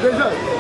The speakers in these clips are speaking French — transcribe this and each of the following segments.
Déjà.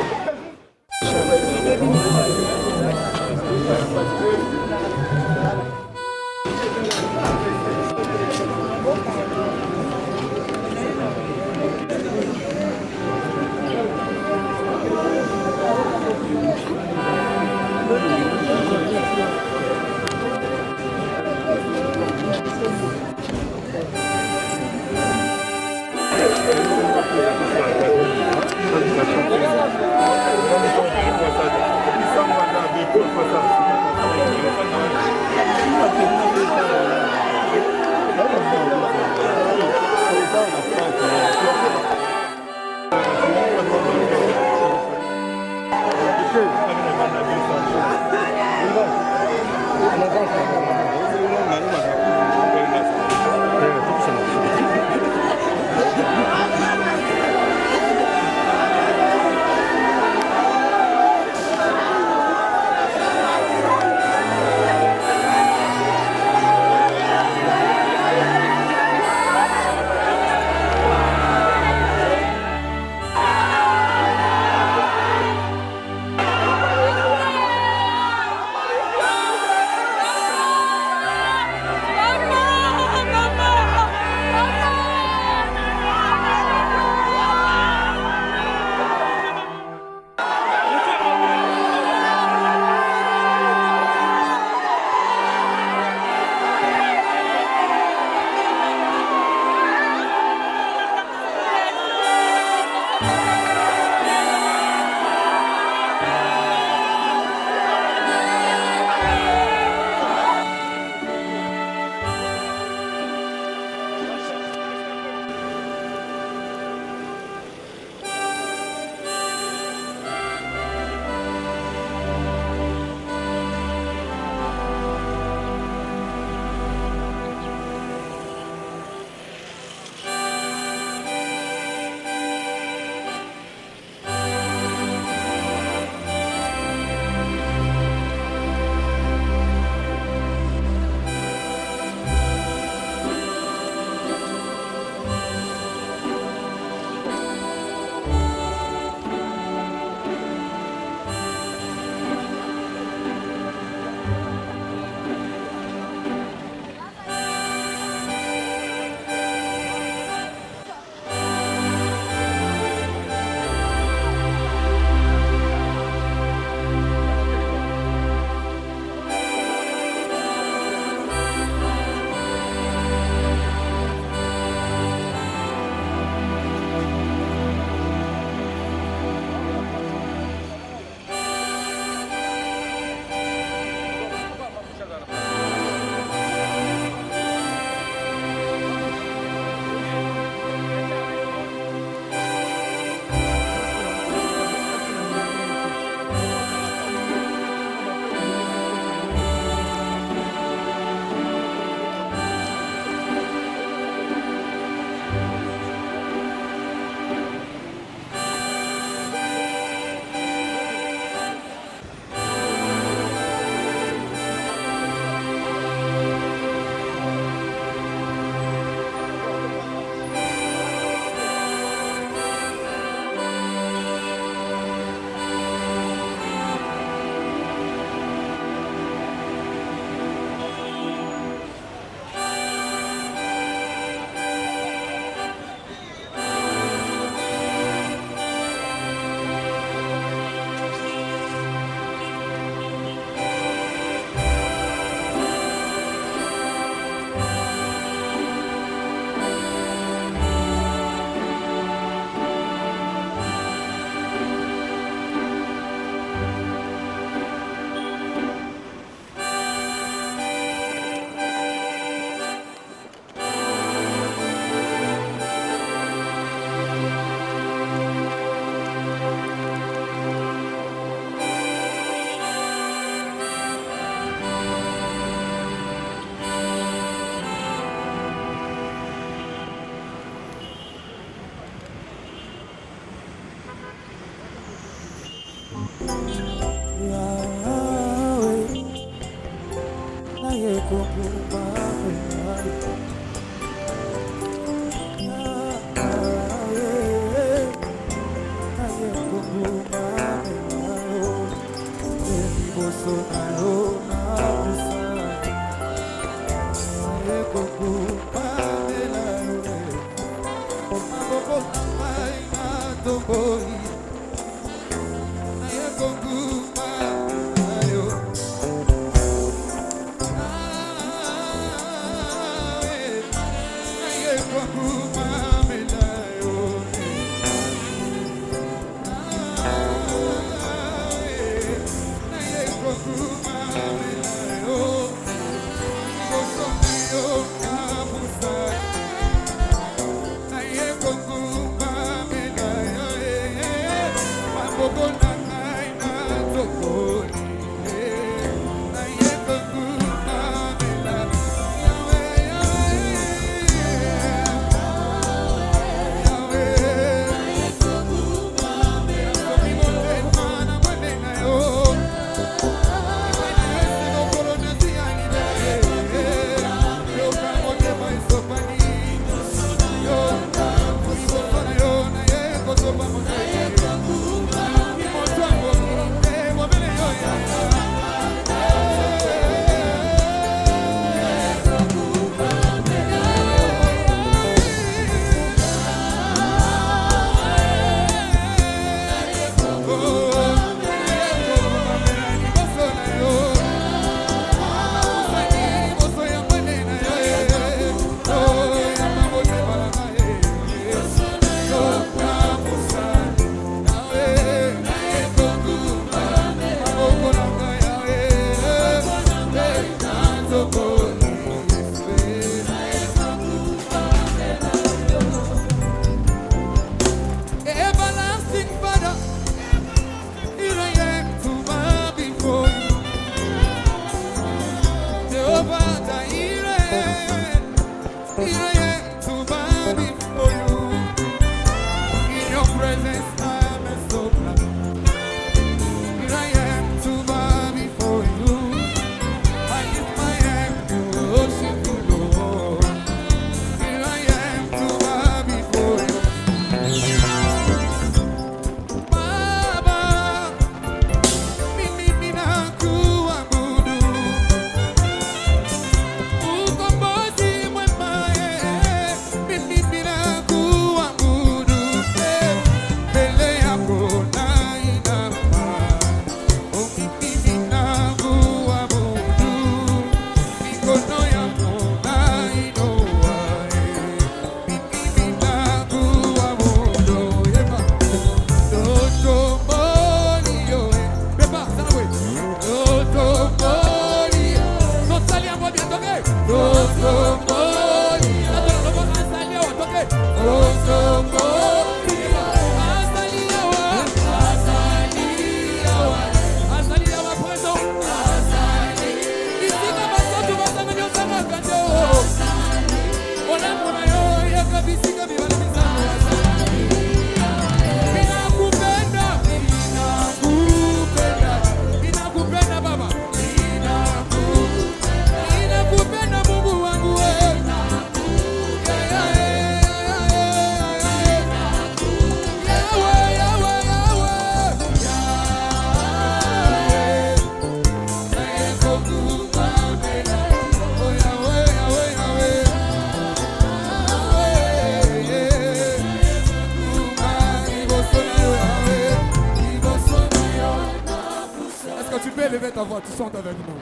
Levez ta voix, tu chantes avec nous.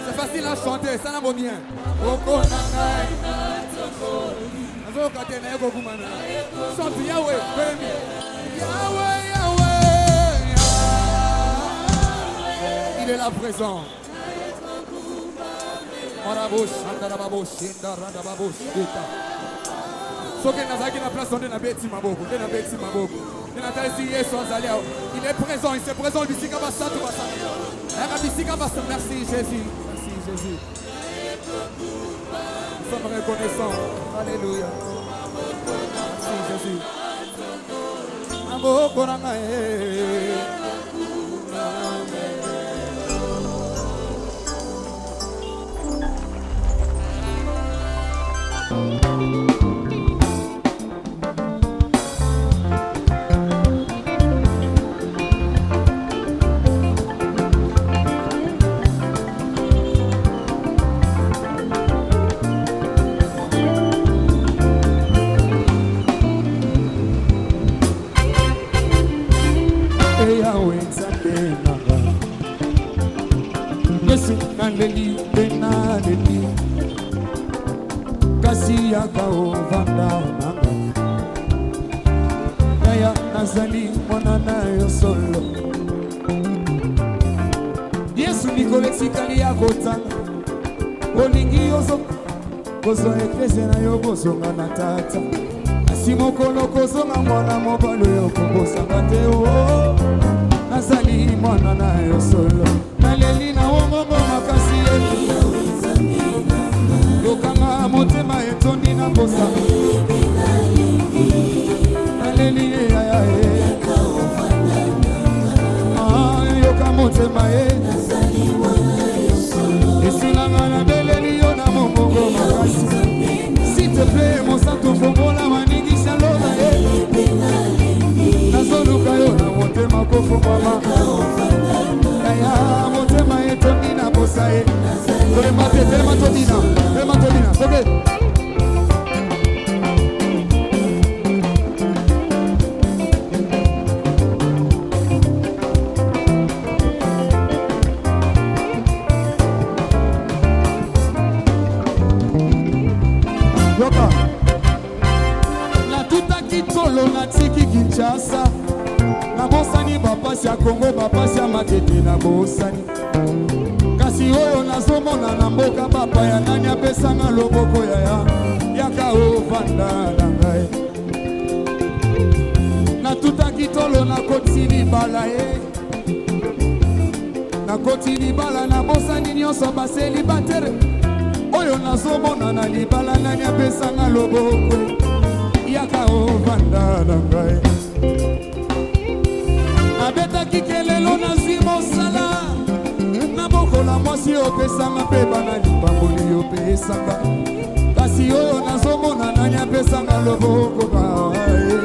C'est facile à chanter, ça n'a pas bien. Chante Yahweh, Yahweh, Yahweh. Il est là présent. Il est présent, il s'est présent. Merci Jésus. Merci Jésus. Nous sommes reconnaissants. Alléluia. Merci Jésus. yawe nzambe nanga Yesu naleli naleli kasi yaka ovanda nanga Yaya nazali mwana na yo solo Yesu nikolo etikali ya kotanga olingi yozo kozwa eklese na yo bozonga na tata asi mokolo kozonga mwana mobali oyo kobosanga te o nazali mwana na yo solo naleli na wongongo makasi yokanga motema etondi na posa naleli yoka motema esilanga na beleli yo na mokongo makasi s'il te plaît mon santo fongola maningisa lola nazoluka yo na motema kofungwama aya motema etondi na posa telema tobina soke na tiki Kinshasa na bosani bapasi ya Kongo bapasi ya matete na bosani kasi oyo nazomona na mboka papa ya nani apesanga loboko yaka ovanda na ngai na tuta kitolo na koti libala na koti libala na bosani nyonso baselibatere oyo nazomona na libala nani apesanga loboko yaka ovanda na ngai nabetaki kelelo nazwi mosala nabokola mwasi opesanga mpe bana lipamboli opesanga kasi oyo nazomona nani apesanga loboko bae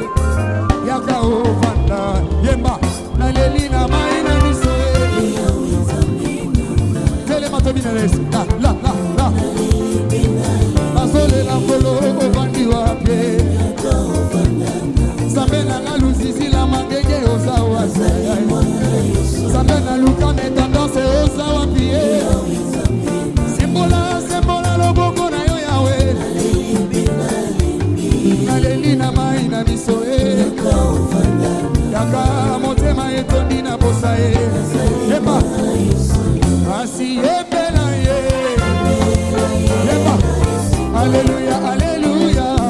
yaka ovanda yemba naleli na mai na miso telema tobina lesi la nazolela nkolo ovandi wape Sambe na nga luzizi la mangege ozawa Sambe na luka ne tendance ozawa pie Simbola loboko na yo yawe Naleli na mai na miso Yaka motema etondi na bosa Yeba Asi yebe na Yeba Alleluia, alleluia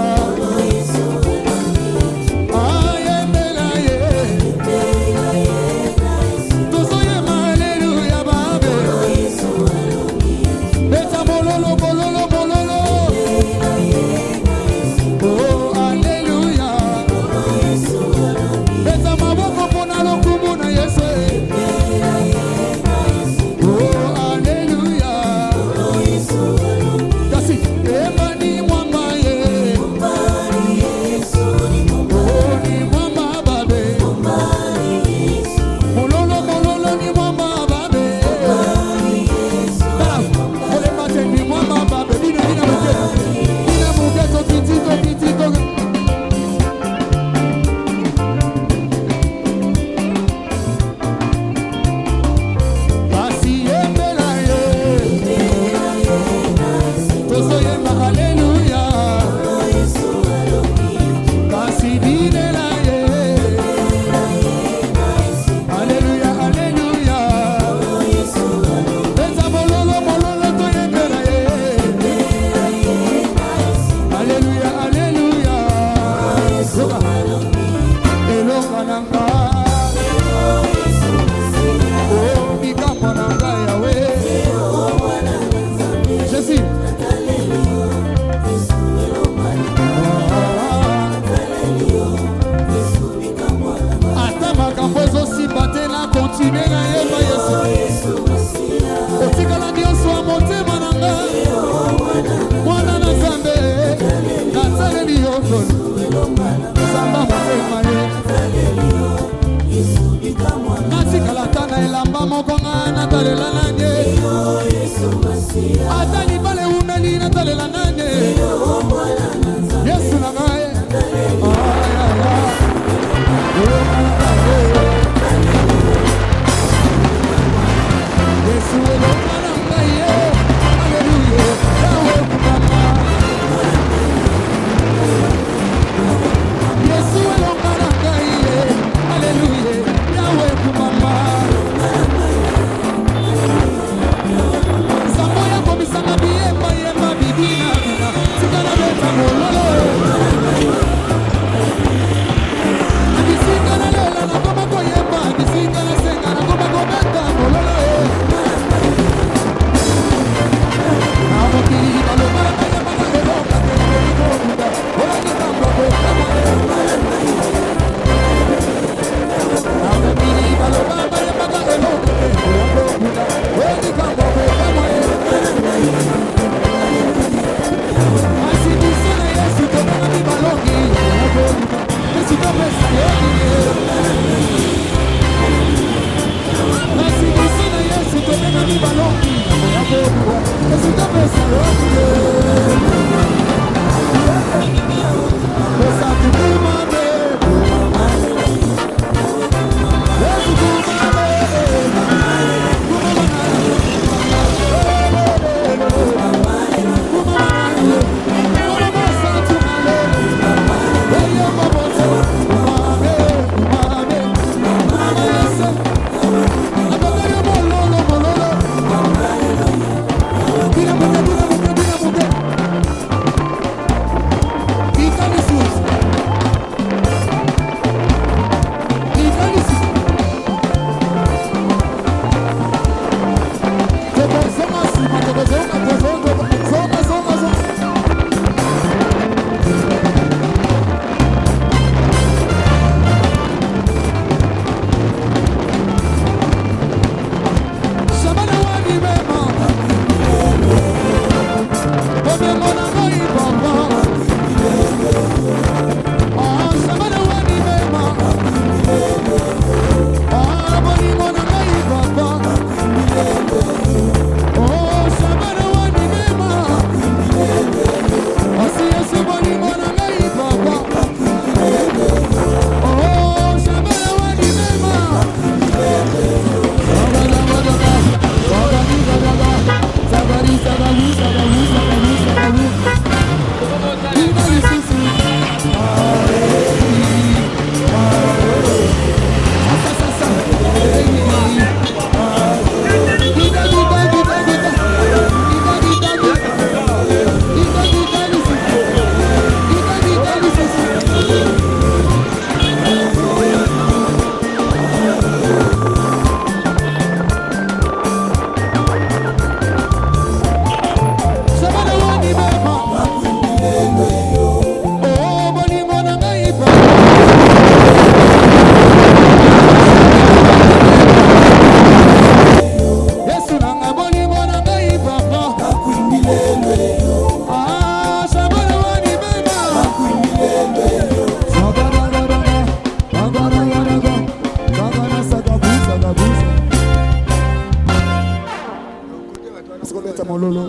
mololo.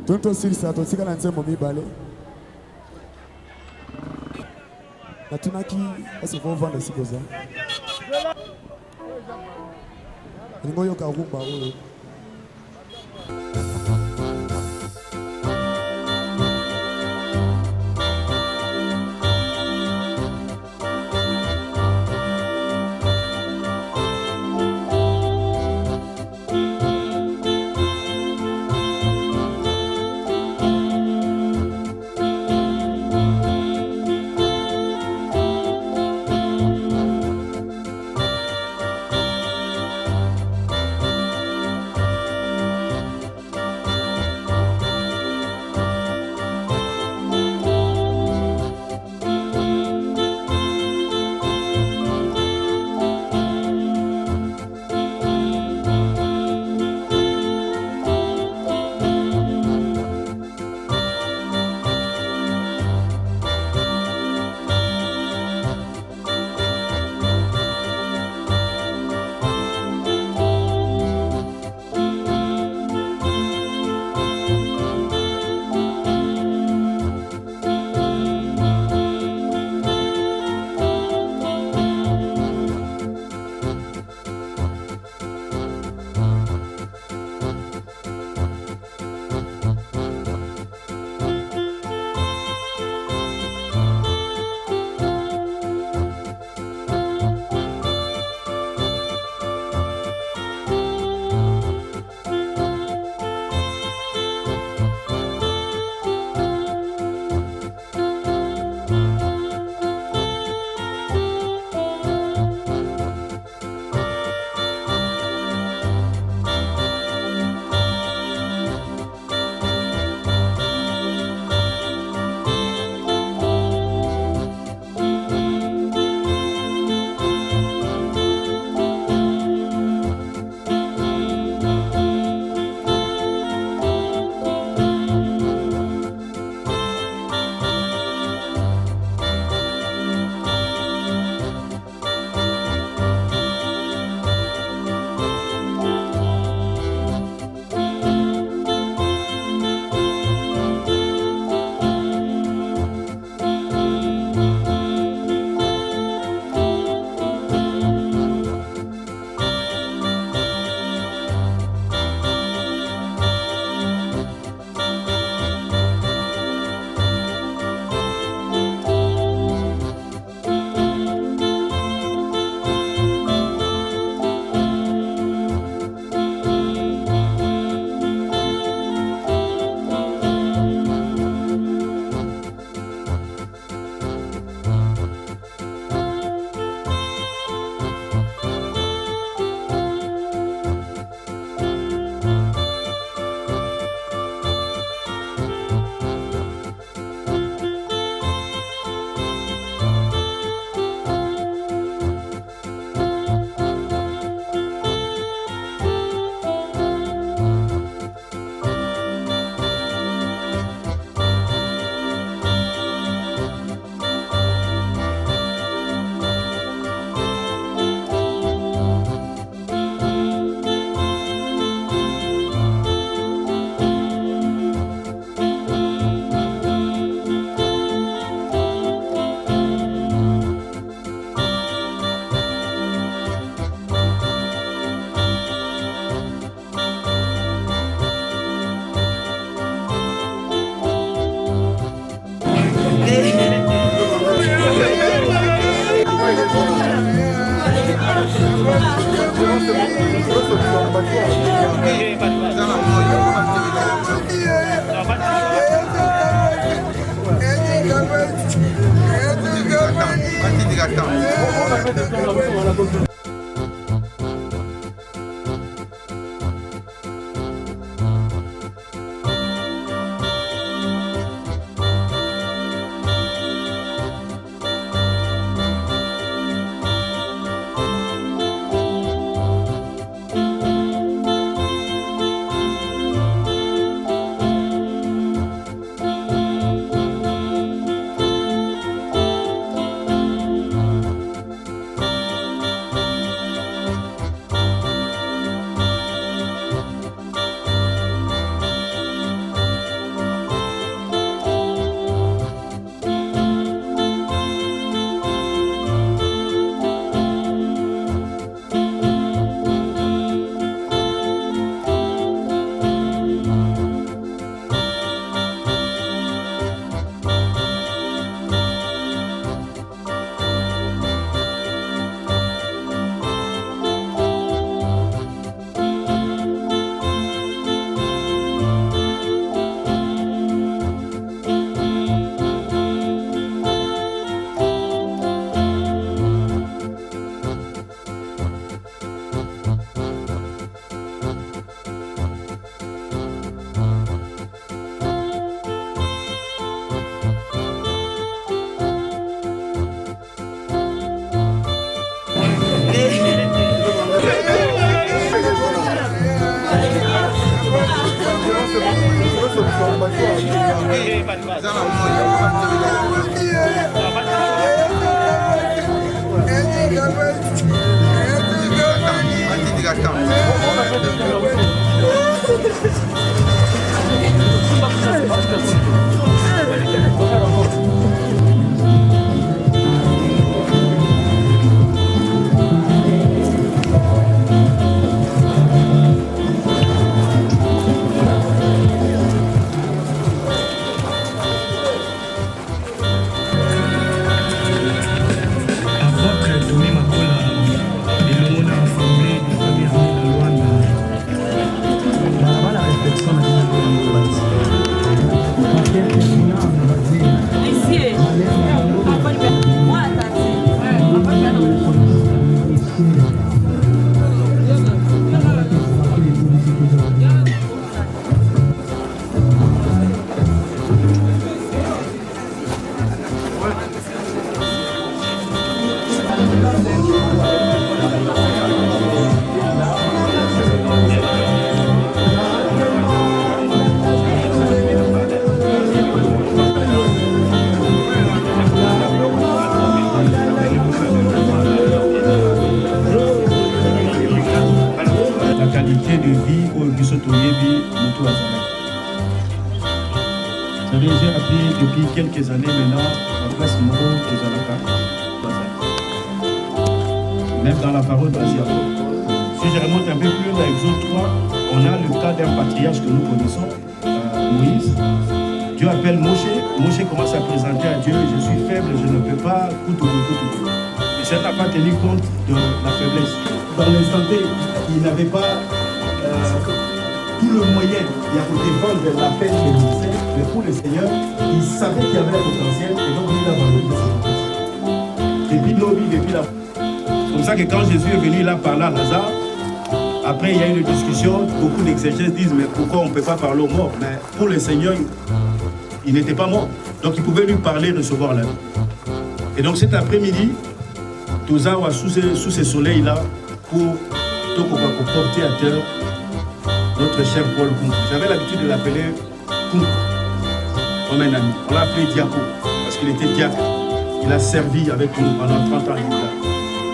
Tonto silisa totika na nzembo mibale. Natunaki asifo vanda sikoza. Ngoyo ka rumba oyo. Depuis quelques années maintenant, la place Moro même dans la parole d'Asia. Si je remonte un peu plus dans Exode 3, on a le cas d'un patriarche que nous connaissons, Moïse. Dieu appelle Moshe. Moshe commence à présenter à Dieu, je suis faible, je ne peux pas, couteau. Et ça n'a pas tenu compte de la faiblesse. Dans l'instant T, il n'avait pas tout le moyen pour défendre la paix et le ministère, mais pour le Seigneur, il savait qu'il y avait le potentiel et donc il a valorisé ce potentiel. Depuis nos vies, depuis la... C'est comme ça que quand Jésus est venu là parler à Lazare, après il y a eu une discussion, beaucoup d'exégètes disent mais pourquoi on ne peut pas parler aux morts? Mais pour le Seigneur, il n'était pas mort, donc il pouvait lui parler, recevoir la vie. Et donc cet après-midi, Tozawa sous ce soleil-là, pour porter à terre notre cher Paul Kunku. J'avais l'habitude de l'appeler Kunku, comme un ami. On l'a appelé Diaco, parce qu'il était diacre. Il a servi avec nous pendant 30 ans.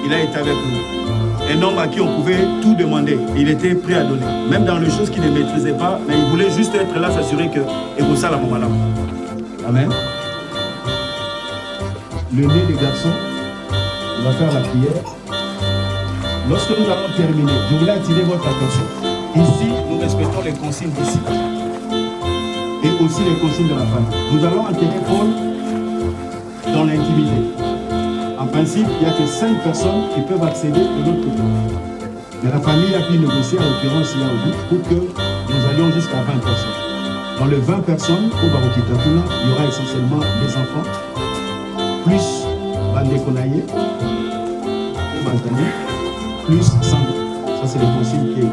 Il a été avec nous. Un homme à qui on pouvait tout demander. Il était prêt à donner. Même dans les choses qu'il ne maîtrisait pas, mais il voulait juste être là, s'assurer que Egosa la moment là. Amen. Le nez des garçons, on va faire la prière. Lorsque nous allons terminer, je voulais attirer votre attention. Ici, nous respectons les consignes d'ici. Et aussi les consignes de la famille. Nous allons enterrer Paul dans l'intimité. En principe, il n'y a que 5 personnes qui peuvent accéder de l'autre côté. Mais la famille a pu négocier, en l'occurrence, il y a au bout, pour que nous allions jusqu'à 20 personnes. Dans les 20 personnes, au Barokitakuna, il y aura essentiellement des enfants, plus Bandekonaye, Bantani, plus Sandro. Ça, c'est les consignes qui est.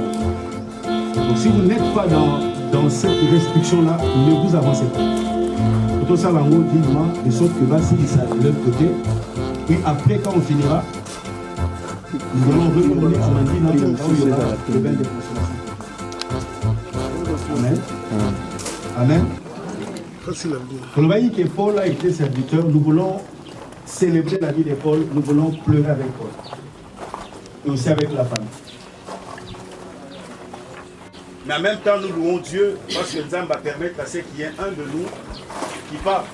Donc, si vous n'êtes pas dans cette restriction-là, ne vous avancez pas. Tout ça, l'amour, dis-moi, de sorte que Vassi, ça de l'autre côté. Puis après, quand on finira, nous allons retourner à Mandina, où il y aura le bain de consolation. Amen. Amen. Pour le voyez que Paul a été serviteur, nous voulons célébrer la vie de Paul, nous voulons pleurer avec Paul. Et aussi avec la famille. Mais en même temps, nous louons Dieu parce que Dieu va permettre à ce qu'il y ait un de nous qui part.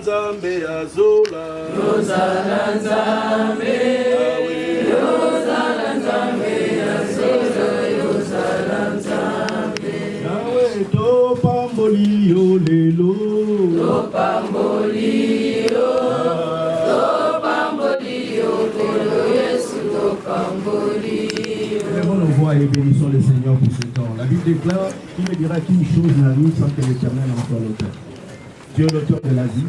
Nzambe azola Yozala Nzambe Yozala Nzambe azola Yozala Nzambe Nawe to pamboli yo lelo to pamboli yo lelo Yesu to pamboli yo. Lèvons nos voix et bénissons le Seigneur pour ce temps. La Bible déclare qu'il ne dira qu'une chose dans la vie sans que l'Éternel en soit l'auteur. Dieu l'auteur de la vie,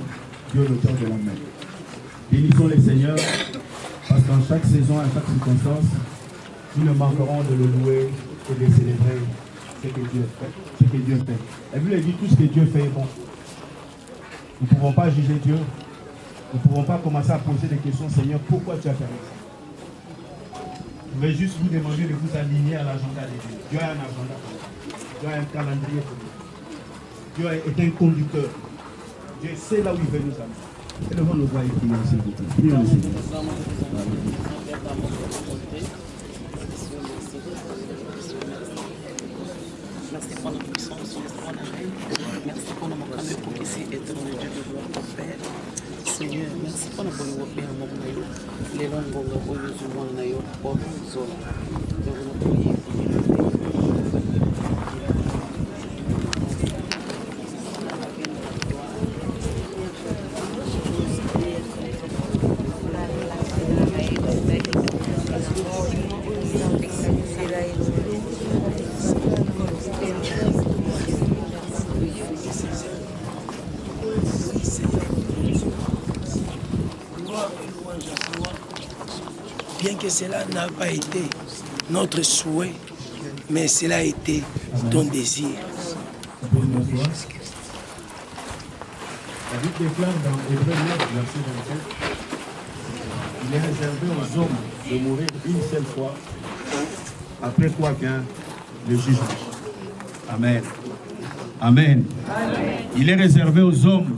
Dieu l'auteur de la mer. Bénissons le Seigneur parce qu'en chaque saison, à chaque circonstance, nous ne manquerons de le louer et de célébrer ce que Dieu fait. Ce que Dieu fait. La Bible dit tout ce que Dieu fait est bon. Nous ne pouvons pas juger Dieu. Nous ne pouvons pas commencer à poser des questions, Seigneur, pourquoi tu as permis ça? Je vais juste vous demander de vous aligner à l'agenda de Dieu. Dieu a un agenda pour vous. Dieu a un calendrier pour vous. Dieu est un conducteur. Dieu sait là où il veut nous amener. Élevons nos voix et prions, s'il vous plaît. Prions le Seigneur. Merci pour notre puissance, merci pour notre caméra pour qui c'est éternel Dieu de gloire, ton Père. Seigneur, merci pour notre bonne repère, mon Nayo. Les longues bonnes bonnes du monde, Nayo, pour Zola. Nous voulons prier. Bien que cela n'a pas été notre souhait, mais cela a été ton désir. La Bible déclare dans Hébreux 9, verset 27, il est réservé aux hommes de mourir une seule fois, après quoi vient le jugement. Amen. Amen. Amen. Il est réservé aux hommes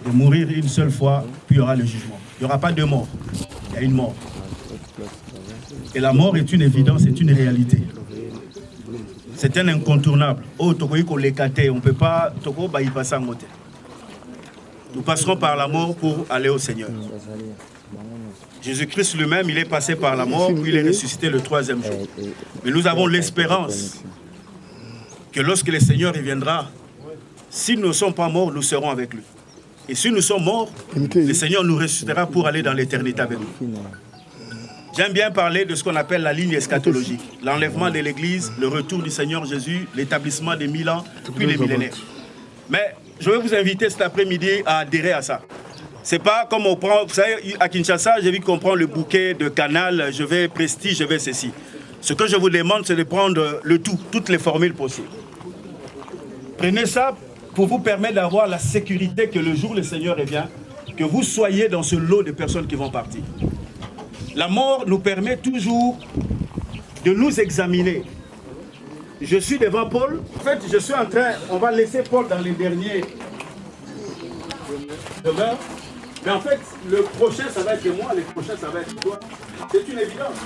de mourir une seule fois, puis il y aura le jugement. Il n'y aura pas de mort. Il y a une mort. Et la mort est une évidence, c'est une réalité. C'est un incontournable. Oh, on ne peut pas y passer en côté. Nous passerons par la mort pour aller au Seigneur. Jésus-Christ lui-même, il est passé par la mort, puis il est ressuscité le 3e jour. Mais nous avons l'espérance que lorsque le Seigneur reviendra, si nous ne sommes pas morts, nous serons avec lui. Et si nous sommes morts, le Seigneur nous ressuscitera pour aller dans l'éternité avec nous. J'aime bien parler de ce qu'on appelle la ligne eschatologique. L'enlèvement de l'Église, le retour du Seigneur Jésus, l'établissement des 1000 ans, puis les millénaires. Mais je vais vous inviter cet après-midi à adhérer à ça. C'est pas comme on prend, vous savez, à Kinshasa, j'ai vu qu'on prend le bouquet de Canal, je vais Prestige, je vais ceci. Ce que je vous demande, c'est de prendre le tout, toutes les formules possibles. Prenez ça pour vous permettre d'avoir la sécurité que le jour où le Seigneur revient, que vous soyez dans ce lot de personnes qui vont partir. La mort nous permet toujours de nous examiner. Je suis devant Paul. En fait, je suis en train, on va laisser Paul dans les derniers demeures. Mais en fait, le prochain, ça va être moi, le prochain, ça va être toi. C'est une évidence.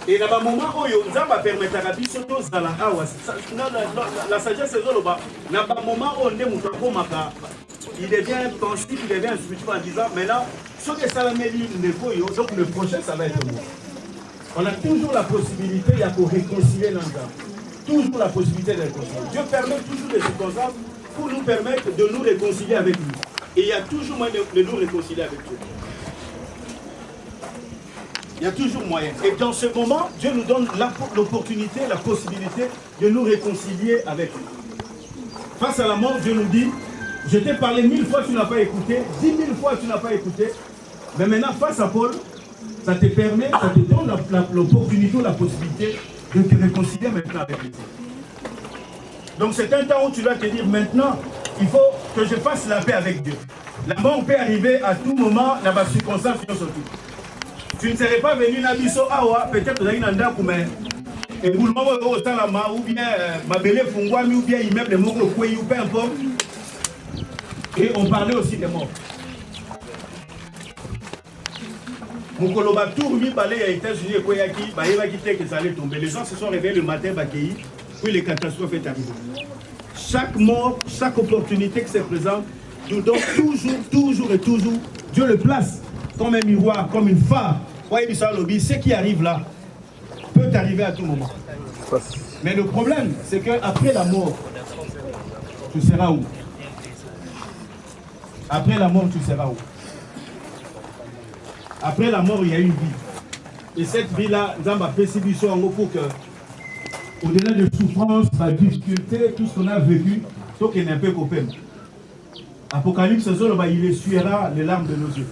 Et dans le moment où nous allons permettre à la sagesse, c'est dans le moment où il devient pensif, il devient spirituel en disant, mais là, ce que ça va mettre, donc le prochain, ça va être moi. On a toujours la possibilité de réconcilier l'ensemble. Toujours la possibilité de réconcilier. Dieu permet toujours des circonstances pour nous permettre de nous réconcilier avec lui. Et il y a toujours moyen de nous réconcilier avec Dieu. Il y a toujours moyen. Et dans ce moment, Dieu nous donne l'opportunité, la possibilité de nous réconcilier avec lui. Face à la mort, Dieu nous dit, je t'ai parlé 1000 fois, tu n'as pas écouté, 10 000 fois, tu n'as pas écouté. Mais maintenant, face à Paul, ça te permet, ça te donne l'opportunité, la possibilité de te réconcilier maintenant avec lui. Donc c'est un temps où tu dois te dire, maintenant, il faut que je fasse la paix avec Dieu. La mort peut arriver à tout moment, dans ma circonstance, tu ne serais pas venu à Bisso Awa, peut-être dans une andra comme et vous au Salama, ou bien ma belle Fungwami, ou bien immeuble Moko Koué, ou peu importe. Et on parlait aussi des morts. Mon coloba tout remis balai à États-Unis et Koyaki, Baïva qui que ça allait tomber. Les gens se sont réveillés le matin, Bakéi, puis les catastrophes est arrivée. Chaque mort, chaque opportunité qui se présente, nous donne toujours Dieu le place comme un miroir, comme une phare. Ce qui arrive là peut arriver à tout moment. Mais le problème, c'est qu'après la mort, tu seras où? Après la mort, tu seras où? Après la mort, il y a une vie. Et cette vie-là, nous avons fait pour que, au-delà de souffrance, de difficulté, tout ce qu'on a vécu, ce qui n'est pas coupé. Apocalypse, il essuiera les larmes de nos yeux.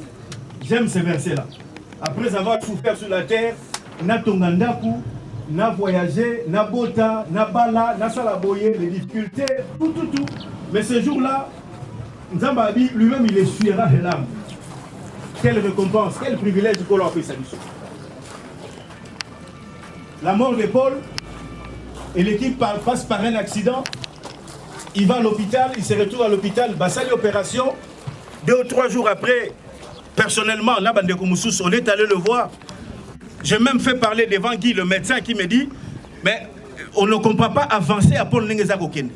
J'aime ces versets-là. Après avoir souffert sur la terre, na tongandaku, na voyagé, na bota, na bala, na salaboye, les difficultés, tout. Mais ce jour-là, Nzamba dit lui-même, il essuiera les larmes. Quelle récompense, quel privilège qu'on leur fait sa mission. La mort de Paul, et l'équipe passe par un accident. Il va à l'hôpital, il se retrouve à l'hôpital, ça l'opération. 2 ou 3 jours après, personnellement, on est allé le voir. J'ai même fait parler devant Guy, le médecin, qui me dit, mais on ne comprend pas avancer à Paul Nengezakokene.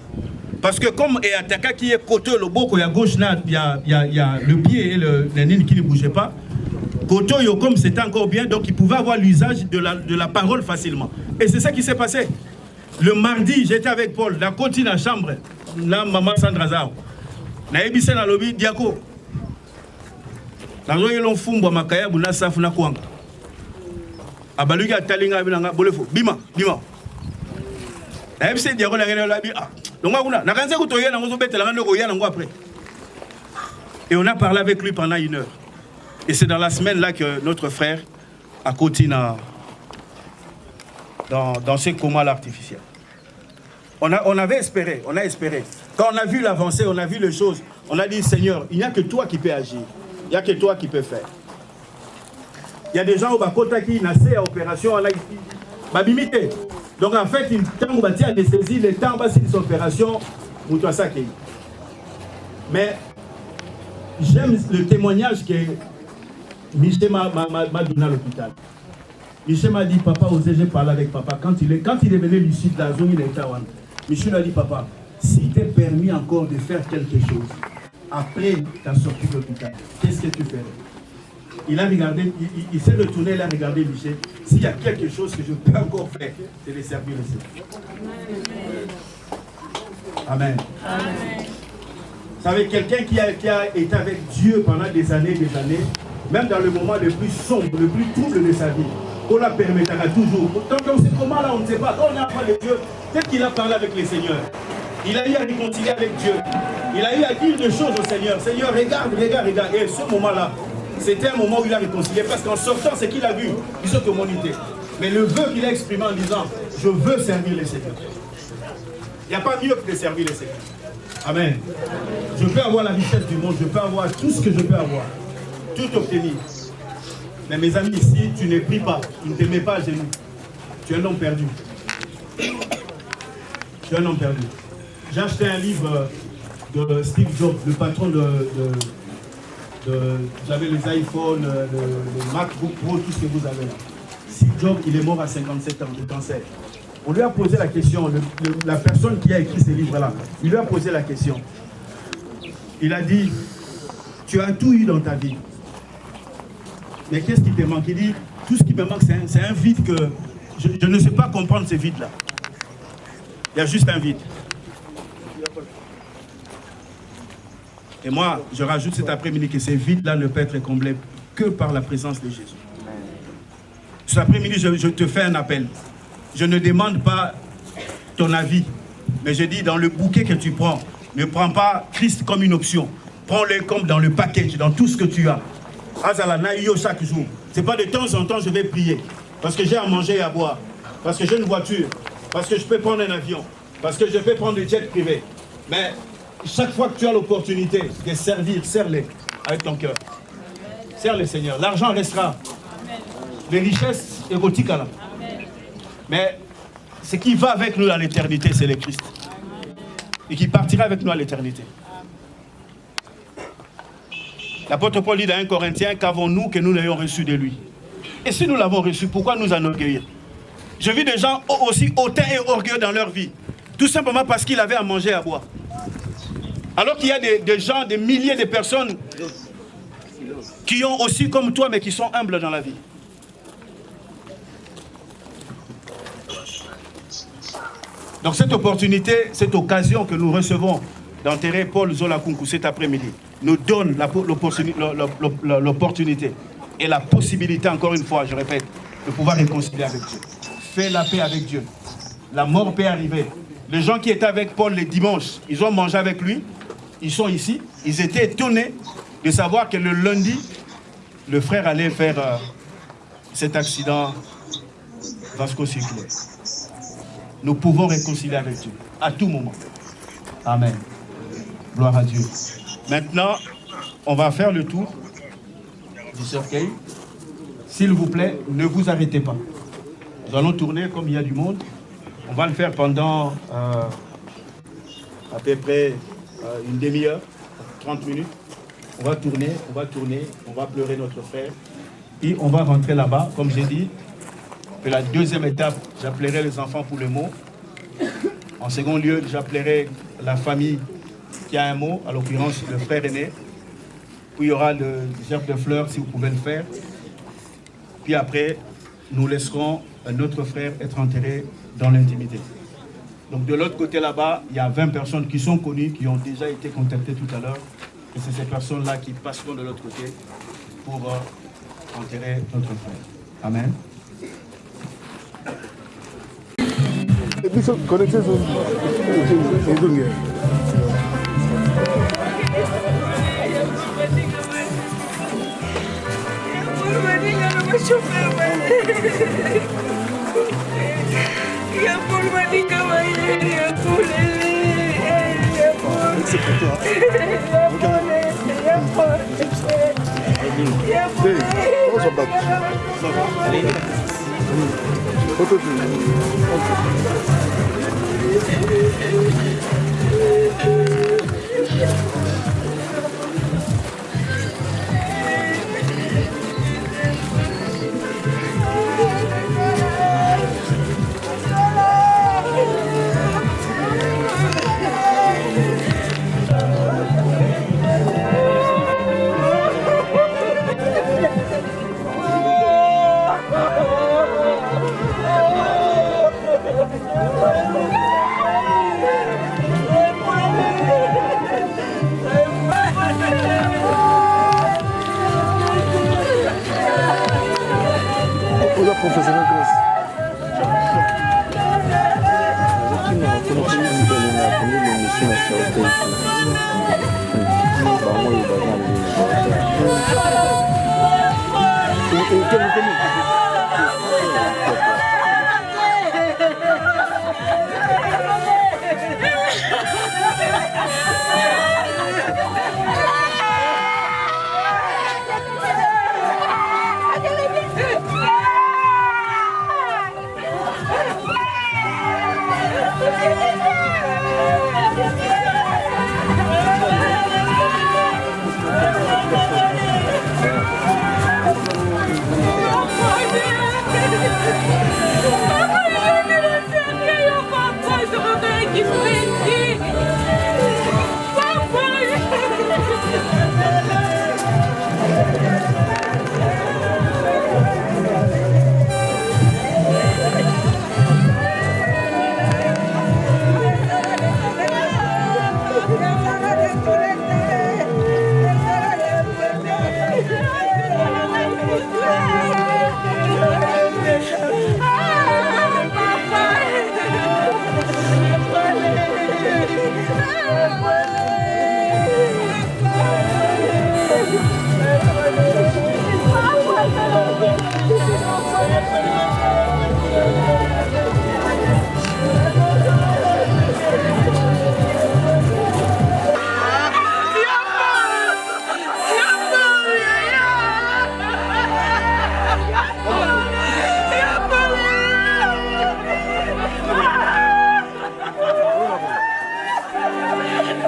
Parce que comme et attaquant qui est côté le boko, il y a gauche, il y a le pied et le nez qui ne bougeait pas. Côté comme c'était encore bien, donc il pouvait avoir l'usage de la parole facilement. Et c'est ça qui s'est passé. Le mardi, j'étais avec Paul, dans la chambre, là, maman Sandra Zao. Na ebise na lobi diako. Na zo yelo fumbo makaya buna safu na kwanga. Abaluki atalinga binanga bolefo. Bima. Na ebise diako na ngene lobi ah. Donc kuna na kanza kutoya na ngozo betela ngane ko yana ngo après. Et on a parlé avec lui pendant 1 heure. Et c'est dans la semaine là que notre frère a continué dans ce coma artificiel. On a espéré. Quand on a vu l'avancée, on a vu les choses, on a dit, Seigneur, il n'y a que toi qui peux agir. Il n'y a que toi qui peux faire. Il y a des gens au Bakota qui naissent à l'opération, babimité. Donc en fait, il temps où anesthésie, le temps où c'est l'opération, mais j'aime le témoignage que Michel m'a donné à l'hôpital. Michel m'a dit, papa, osez-je parler avec papa. Quand il est venu lucide, la zone, il était à Michel a dit, papa, si t'es permis encore de faire quelque chose, après ta sortie de l'hôpital, qu'est-ce que tu ferais? Il a regardé, il s'est retourné, il a regardé Michel. S'il y a quelque chose que je peux encore faire, c'est de servir le Seigneur. Amen. Vous savez, quelqu'un qui a été avec Dieu pendant des années, même dans le moment le plus sombre, le plus trouble de sa vie, on la permettra toujours. Tant qu'on sait comment là, on ne sait pas. Quand on a parlé de Dieu, peut-être qu'il a parlé avec les seigneurs. Il a eu à réconcilier avec Dieu. Il a eu à dire des choses au Seigneur. Seigneur, regarde. Et ce moment-là, c'était un moment où il a réconcilié. Parce qu'en sortant, c'est qu'il a vu une autre humanité. Mais le vœu qu'il a exprimé en disant, je veux servir les seigneurs. Il n'y a pas mieux que de servir les seigneurs. Amen. Je peux avoir la richesse du monde, je peux avoir tout ce que je peux avoir. Tout obtenir. Mais mes amis, si tu ne pries pas, tu ne te mets pas à genoux, tu es un homme perdu. Tu es un homme perdu. J'ai acheté un livre de Steve Jobs, le patron j'avais les iPhones, le MacBook Pro, tout ce que vous avez là. Steve Jobs, il est mort à 57 ans de cancer. On lui a posé la question, la personne qui a écrit ces livres-là, il lui a posé la question. Il a dit, tu as tout eu dans ta vie. Mais qu'est-ce qui te manque? Il dit, tout ce qui me manque, c'est un vide que je ne sais pas comprendre ce vide-là. Il y a juste un vide. Et moi, je rajoute cet après-midi que ce vide-là ne peut être comblé que par la présence de Jésus. Cet après-midi, je te fais un appel. Je ne demande pas ton avis, mais je dis dans le bouquet que tu prends, ne prends pas Christ comme une option. Prends-le comme dans le package, dans tout ce que tu as. Chaque jour. C'est pas de temps en temps je vais prier. Parce que j'ai à manger et à boire. Parce que j'ai une voiture. Parce que je peux prendre un avion. Parce que je peux prendre des jets privés. Mais chaque fois que tu as l'opportunité de servir, serre-les avec ton cœur. Serre le Seigneur. L'argent restera. Les richesses érotiques là. Mais ce qui va avec nous à l'éternité, c'est le Christ. Et qui partira avec nous à l'éternité. L'apôtre Paul dit dans 1 Corinthiens, qu'avons-nous que nous l'ayons reçu de lui? Et si nous l'avons reçu, pourquoi nous en orgueillir? Je vis des gens aussi hautains et orgueilleux dans leur vie. Tout simplement parce qu'ils avaient à manger et à boire. Alors qu'il y a des gens, des milliers de personnes qui ont aussi comme toi, mais qui sont humbles dans la vie. Donc cette opportunité, cette occasion que nous recevons d'enterrer Paul Zola Kunku cet après-midi, nous donne l'opportunité et la possibilité, encore une fois, je répète, de pouvoir réconcilier avec Dieu. Fais la paix avec Dieu. La mort peut arriver. Les gens qui étaient avec Paul les dimanches, ils ont mangé avec lui, ils sont ici, ils étaient étonnés de savoir que le lundi, le frère allait faire cet accident vasco-circulaire. Nous pouvons réconcilier avec Dieu à tout moment. Amen. Gloire à Dieu. Maintenant, on va faire le tour du cercueil. S'il vous plaît, ne vous arrêtez pas. Nous allons tourner comme il y a du monde. On va le faire pendant à peu près une demi-heure, 30 minutes. On va tourner, on va pleurer notre frère. Et on va rentrer là-bas, comme j'ai dit. Et la deuxième étape, j'appellerai les enfants pour le mot. En second lieu, j'appellerai la famille qui a un mot, à l'occurrence le frère aîné. Puis il y aura le gerbe de fleurs, si vous pouvez le faire. Puis après, nous laisserons notre frère être enterré dans l'intimité. Donc de l'autre côté là-bas, il y a 20 personnes qui sont connues, qui ont déjà été contactées tout à l'heure. Et c'est ces personnes-là qui passeront de l'autre côté pour enterrer notre frère. Amen.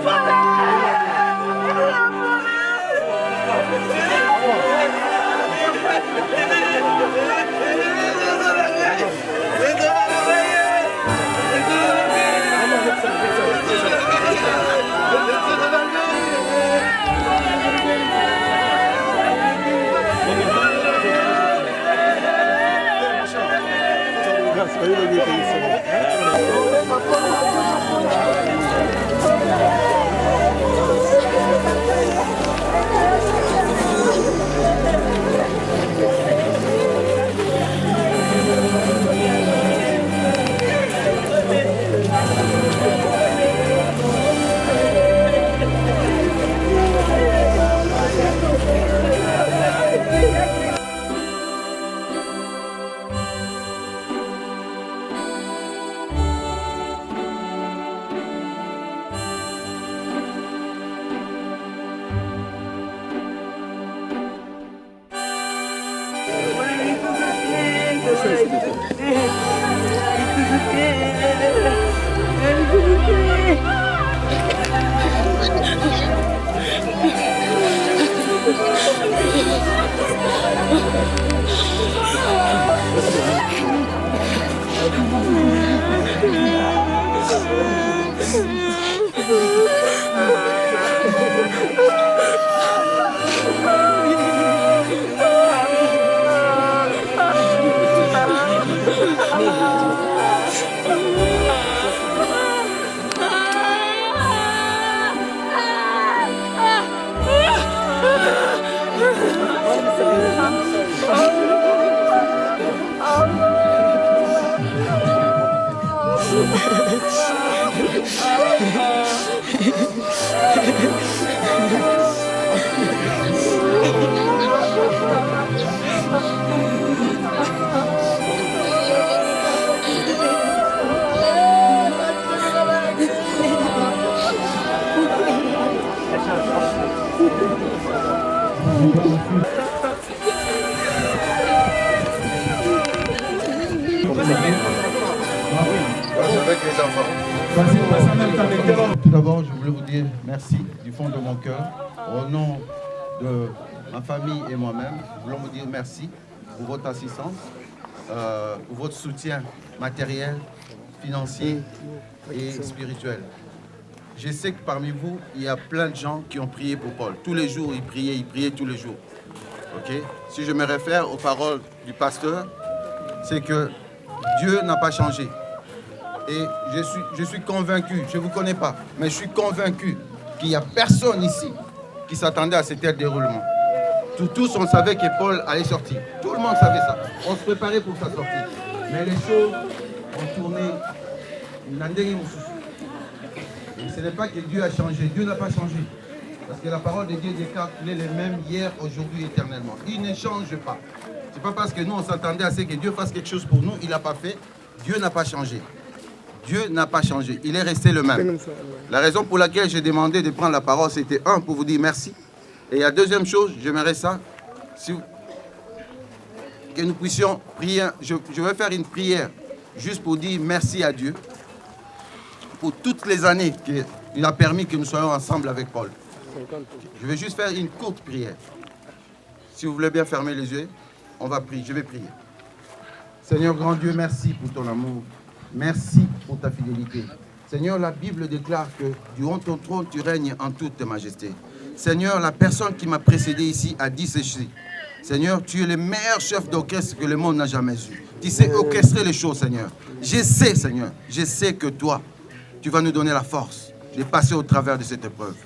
Bye. Tout d'abord, je voulais vous dire merci du fond de mon cœur. Au nom de ma famille et moi-même, nous voulons vous dire merci pour votre assistance, pour votre soutien matériel, financier et spirituel. Je sais que parmi vous, il y a plein de gens qui ont prié pour Paul. Tous les jours, ils priaient tous les jours. Okay? Si je me réfère aux paroles du pasteur, c'est que Dieu n'a pas changé. Et je suis convaincu, je ne vous connais pas, mais je suis convaincu qu'il n'y a personne ici qui s'attendait à ce tel déroulement. Tous, on savait que Paul allait sortir. Tout le monde savait ça. On se préparait pour sa sortie. Mais les choses ont tourné. Et ce n'est pas que Dieu a changé. Dieu n'a pas changé. Parce que la parole de Dieu déclare qu'il est le même hier, aujourd'hui, éternellement. Il ne change pas. Ce n'est pas parce que nous, on s'attendait à ce que Dieu fasse quelque chose pour nous, il n'a pas fait. Dieu n'a pas changé. Dieu n'a pas changé. Il est resté le même. La raison pour laquelle j'ai demandé de prendre la parole, c'était un, pour vous dire merci. Et la deuxième chose, j'aimerais ça, que nous puissions prier. Je vais faire une prière juste pour dire merci à Dieu pour toutes les années qu'il a permis que nous soyons ensemble avec Paul. Je vais juste faire une courte prière. Si vous voulez bien fermer les yeux, on va prier. Je vais prier. Seigneur grand Dieu, merci pour ton amour. Merci pour ta fidélité. Seigneur, la Bible déclare que durant ton trône, tu règnes en toute ta majesté. Seigneur, la personne qui m'a précédé ici a dit ceci. Seigneur, tu es le meilleur chef d'orchestre que le monde n'a jamais eu. Tu sais orchestrer les choses, Seigneur. Je sais, Seigneur, je sais que toi, tu vas nous donner la force de passer au travers de cette épreuve.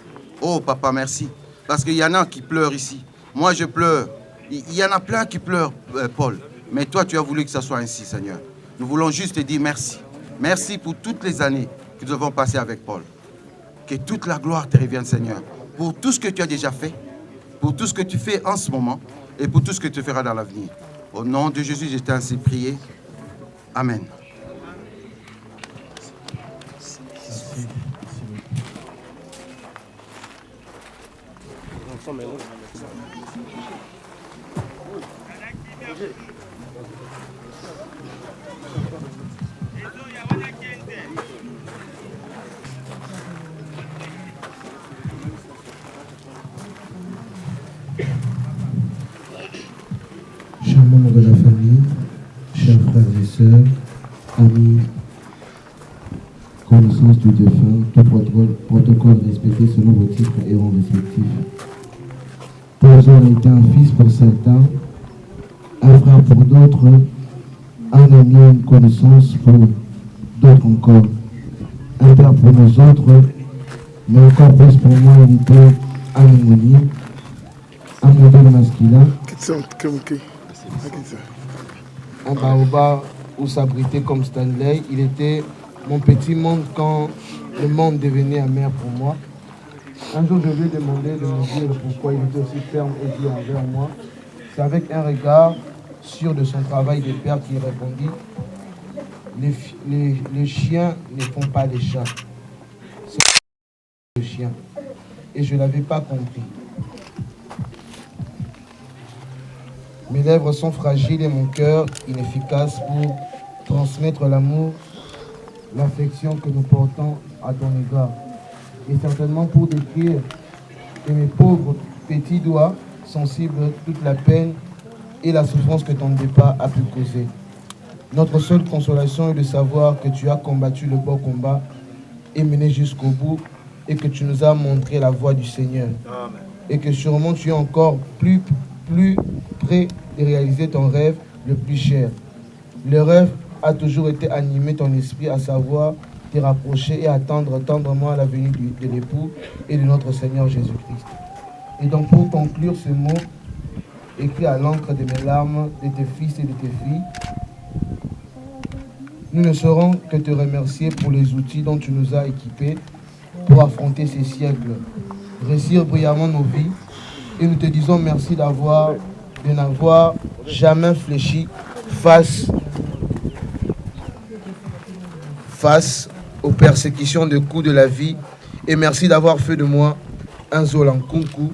Oh, Papa, merci. Parce qu'il y en a qui pleurent ici. Moi, je pleure. Il y en a plein qui pleurent, Paul. Mais toi, tu as voulu que ça soit ainsi, Seigneur. Nous voulons juste te dire merci. Merci pour toutes les années que nous avons passées avec Paul. Que toute la gloire te revienne, Seigneur. Pour tout ce que tu as déjà fait, pour tout ce que tu fais en ce moment et pour tout ce que tu feras dans l'avenir. Au nom de Jésus, je t'ai ainsi prié. Amen. Chers membres de la famille, chers frères et sœurs, amis, connaissances du défunt, tout protocole respecté selon vos titres et rangs respectifs. Paul a été un fils pour certains, un frère pour d'autres, un ami, une connaissance pour d'autres encore, un père pour nous autres, mais encore plus pour moi, il était un aumônier, un modèle masculin, un baobab où s'abritait comme Stanley. Il était mon petit monde quand le monde devenait amer pour moi. Un jour, je lui ai demandé de me dire pourquoi il était aussi ferme et dur envers moi. C'est avec un regard sûr de son travail de père qu'il répondit: les chiens ne font pas les chats. C'est le chien. Et je ne l'avais pas compris. Mes lèvres sont fragiles et mon cœur inefficace pour transmettre l'amour, l'affection que nous portons à ton égard. Et certainement pour décrire que mes pauvres petits doigts sensibles toute la peine et la souffrance que ton départ a pu causer. Notre seule consolation est de savoir que tu as combattu le bon combat et mené jusqu'au bout et que tu nous as montré la voie du Seigneur. Amen. Et que sûrement tu es encore plus près de réaliser ton rêve le plus cher. Le rêve a toujours été animé ton esprit, à savoir te rapprocher et attendre tendrement la venue de l'époux et de notre Seigneur Jésus-Christ. Et donc pour conclure ce mot, écrit à l'encre de mes larmes, de tes fils et de tes filles, nous ne saurons que te remercier pour les outils dont tu nous as équipés pour affronter ces siècles, réussir brillamment nos vies, et nous te disons merci de n'avoir jamais fléchi face aux persécutions de coups de la vie, et merci d'avoir fait de moi un Zolankunku.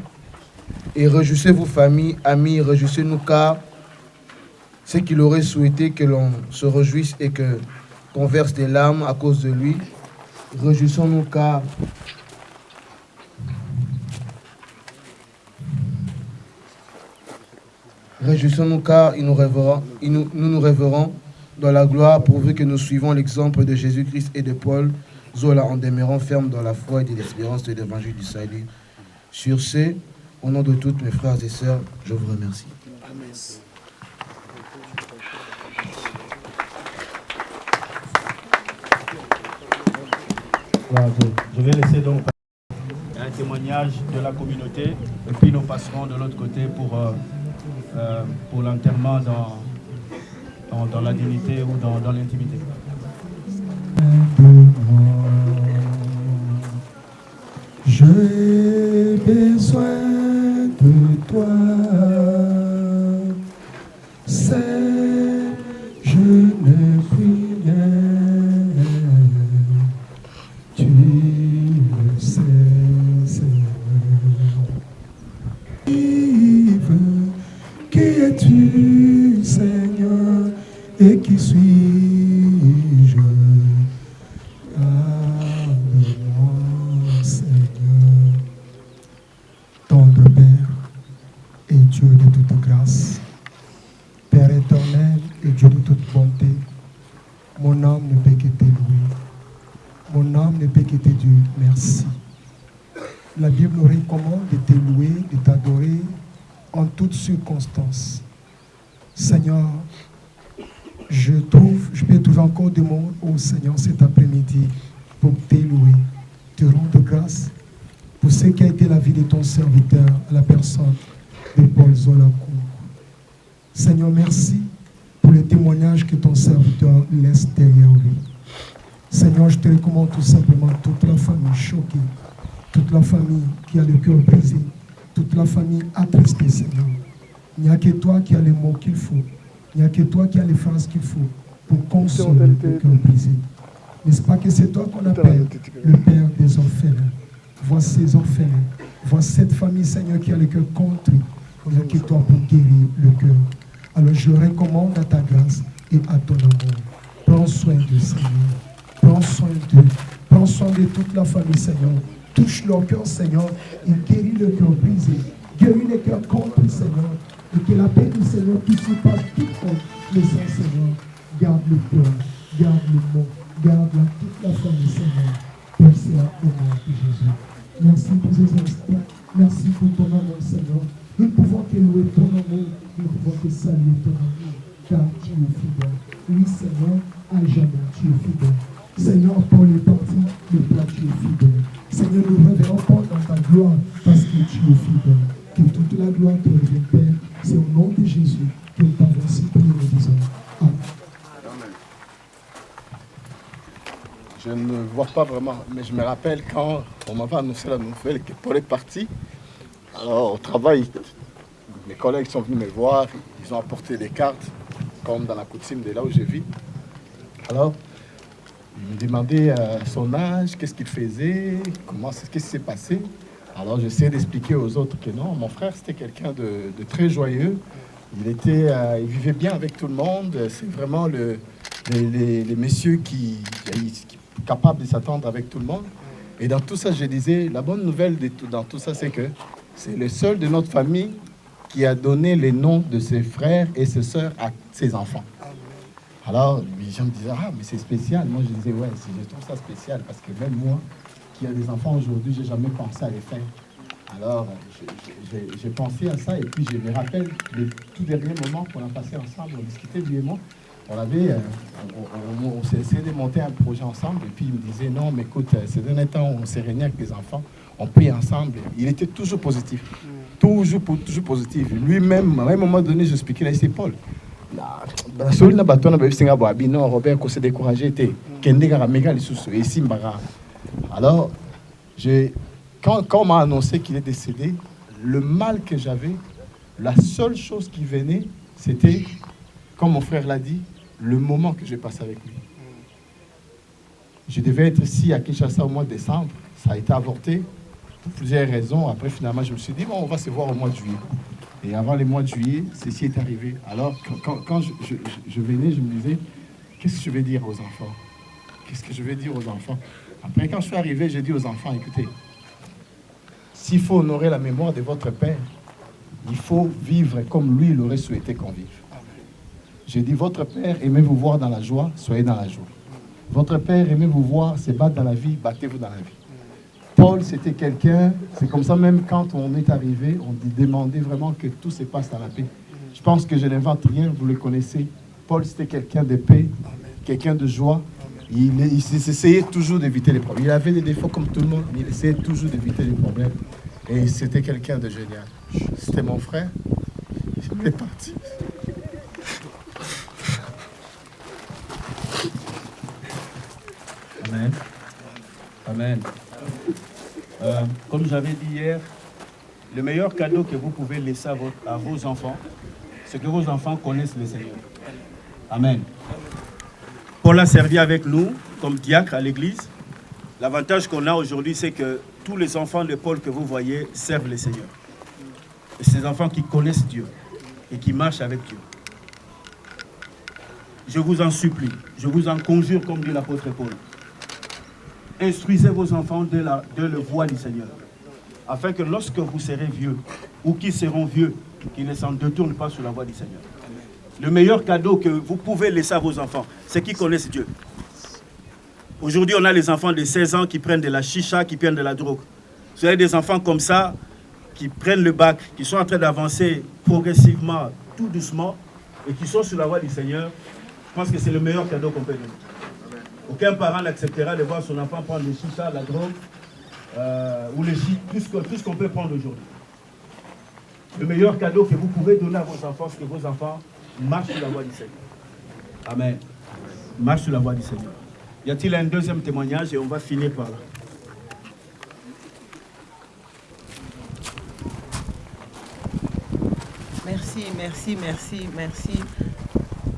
Et réjouissez-vous famille, amis, réjouissez-nous car c'est qu'il aurait souhaité que l'on se réjouisse et qu'on verse des larmes à cause de lui. Réjouissons-nous car nous nous rêverons dans la gloire pourvu que nous suivons l'exemple de Jésus-Christ et de Paul Zola en demeurant fermes dans la foi et de l'espérance de l'évangile du salut. Sur ce, au nom de toutes mes frères et sœurs, je vous remercie. Amen. Voilà, je vais laisser donc un témoignage de la communauté et puis nous passerons de l'autre côté pour l'enterrement dans la dignité ou dans l'intimité. J'ai besoin de toi, c'est je ne puis rien, tu le sais, Seigneur. Qui es-tu, Seigneur, et qui suis-je? Tendre Père et Dieu de toute grâce, Père éternel et Dieu de toute bonté, mon âme ne peut que te louer, mon âme ne peut que te dire merci. La Bible nous recommande de te louer, de t'adorer en toutes circonstances. Seigneur, je peux trouver encore des mots au Seigneur cet après-midi pour te louer, te rendre grâce pour ce qui a été la vie de ton serviteur, la personne de Paul Zolankunku. Seigneur, merci pour le témoignage que ton serviteur laisse derrière lui. Seigneur, je te recommande tout simplement toute la famille choquée, toute la famille qui a le cœur brisé, toute la famille attristée, Seigneur. Il n'y a que toi qui as les mots qu'il faut, il n'y a que toi qui as les phrases qu'il faut pour consoler le cœur brisé. N'est-ce pas que c'est toi qu'on appelle le Père des orphelins? Vois ces orphelins, vois cette famille, Seigneur, qui a le cœur contrit. Il n'y a que toi pour guérir le cœur. Alors je le recommande à ta grâce et à ton amour. Prends soin de Seigneur. Prends soin d'eux. Prends soin de toute la famille, Seigneur. Touche leur cœur, Seigneur, et guéris le cœur brisé. Guéris le cœur contrit, Seigneur. Et que la paix du Seigneur qui surpasse toute connaissance, Seigneur, garde le cœur, garde le mot, garde toute la famille, Seigneur. Merci au nom de Jésus. Merci pour ces instants. Merci pour ton amour, Seigneur. Nous ne pouvons que louer ton amour. Nous ne pouvons que saluer ton amour. Car tu es fidèle. Oui, Seigneur, à jamais tu es fidèle. Seigneur, Paul est parti, mais toi tu es fidèle. Seigneur, nous reverrons Paul dans ta gloire parce que tu es fidèle. Que toute la gloire te revienne, Père. C'est au nom de Jésus que nous t'avons ainsi prié, nous disons. Amen. Je ne vois pas vraiment, mais je me rappelle quand on m'avait annoncé la nouvelle que Paul est parti. Alors au travail, mes collègues sont venus me voir, ils ont apporté des cartes, comme dans la coutume de là où je vis. Alors, ils me demandaient son âge, qu'est-ce qu'il faisait, qu'est-ce qui s'est passé. Alors j'essayais d'expliquer aux autres que non, mon frère c'était quelqu'un de très joyeux. Il vivait bien avec tout le monde. C'est vraiment les messieurs qui capable de s'attendre avec tout le monde. Et dans tout ça, je disais, la bonne nouvelle dans tout ça, c'est que c'est le seul de notre famille qui a donné les noms de ses frères et ses sœurs à ses enfants. Alors, les gens me disaient, ah, mais c'est spécial. Moi, je disais, ouais, je trouve ça spécial parce que même moi, qui ai des enfants aujourd'hui, je n'ai jamais pensé à les faire. Alors, j'ai pensé à ça et puis je me rappelle les tout derniers moments qu'on a passé ensemble, on discutait lui et moi. On s'est essayé de monter un projet ensemble et puis il me disait, non, mais écoute, ces derniers temps, on s'est réunis avec les enfants, on prie ensemble. Il était toujours positif, toujours positif. Lui-même, à un moment donné, j'expliquais, là, c'est Paul. Non, Robert, qu'on s'est découragé, alors, quand on m'a annoncé qu'il est décédé, le mal que j'avais, la seule chose qui venait, c'était, comme mon frère l'a dit, le moment que j'ai passé avec lui. Je devais être ici à Kinshasa au mois de décembre. Ça a été avorté pour plusieurs raisons. Après, finalement, je me suis dit, bon, on va se voir au mois de juillet. Et avant le mois de juillet, ceci est arrivé. Alors, quand je venais, je me disais, qu'est-ce que je vais dire aux enfants? Qu'est-ce que je vais dire aux enfants? Après, quand je suis arrivé, j'ai dit aux enfants, écoutez, s'il faut honorer la mémoire de votre père, il faut vivre comme lui, il aurait souhaité qu'on vive. J'ai dit, votre père aimait vous voir dans la joie, soyez dans la joie. Votre père aimait vous voir se battre dans la vie, battez-vous dans la vie. Paul, c'était quelqu'un, c'est comme ça même quand on est arrivé, on demandait vraiment que tout se passe dans la paix. Je pense que je n'invente rien, vous le connaissez. Paul, c'était quelqu'un de paix, quelqu'un de joie. Il essayait toujours d'éviter les problèmes. Il avait des défauts comme tout le monde, mais il essayait toujours d'éviter les problèmes. Et c'était quelqu'un de génial. C'était mon frère. Il est parti. Amen. Amen. Comme j'avais dit hier, le meilleur cadeau que vous pouvez laisser à vos enfants, c'est que vos enfants connaissent le Seigneur. Amen. Paul a servi avec nous comme diacre à l'église. L'avantage qu'on a aujourd'hui, c'est que tous les enfants de Paul que vous voyez servent le Seigneur. Et ces enfants qui connaissent Dieu et qui marchent avec Dieu. Je vous en supplie, je vous en conjure, comme dit l'apôtre Paul. Instruisez vos enfants de la voie du Seigneur, afin que lorsque vous serez vieux, ou qui seront vieux, qu'ils ne s'en détournent pas sur la voie du Seigneur. Le meilleur cadeau que vous pouvez laisser à vos enfants, c'est qu'ils connaissent Dieu. Aujourd'hui, on a les enfants de 16 ans qui prennent de la chicha, qui prennent de la drogue. Vous avez des enfants comme ça, qui prennent le bac, qui sont en train d'avancer progressivement, tout doucement, et qui sont sur la voie du Seigneur. Je pense que c'est le meilleur cadeau qu'on peut donner. Aucun parent n'acceptera de voir son enfant prendre le chicha, la drogue, ou le shit, tout ce qu'on peut prendre aujourd'hui. Le meilleur cadeau que vous pouvez donner à vos enfants, c'est que vos enfants marchent sur la voie du Seigneur. Amen. Marchent sur la voie du Seigneur. Y a-t-il un deuxième témoignage et on va finir par là. Merci.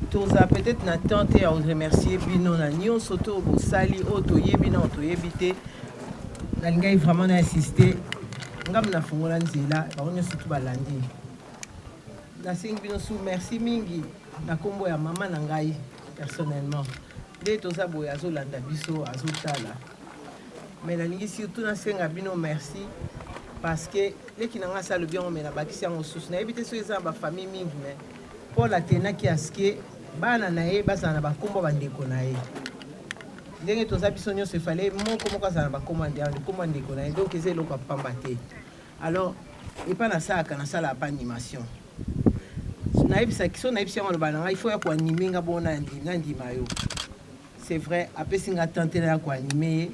Toza peut-être na tante à remercier bino na nyon soto bosali otoyebi na otoyebite na ngai vraiment na insister ngam na fungola nzela ba onyo surtout balandi na sing bino sou merci mingi na kombo ya mama na ngai personnellement de toza boya azolanda biso azotala mais na lingi surtout na senga bino merci parce que leki na nga salo bien on mena bakisi yango sous na ebite so eza ba famille mingi mais Paul atenaki aske bana na ye bazana na bakombo bandeko na ye ndenge toza biso nyonso efale moko azana na bakombo ndeko na ye donc eza eloko apamba te alors epa nasalaka nasala pa animation nayebisaki so nayebisi yango aloba na ngai ifo ya koanime nga bona nandima yo c'est vrai apesi nga tante na ya koanime ye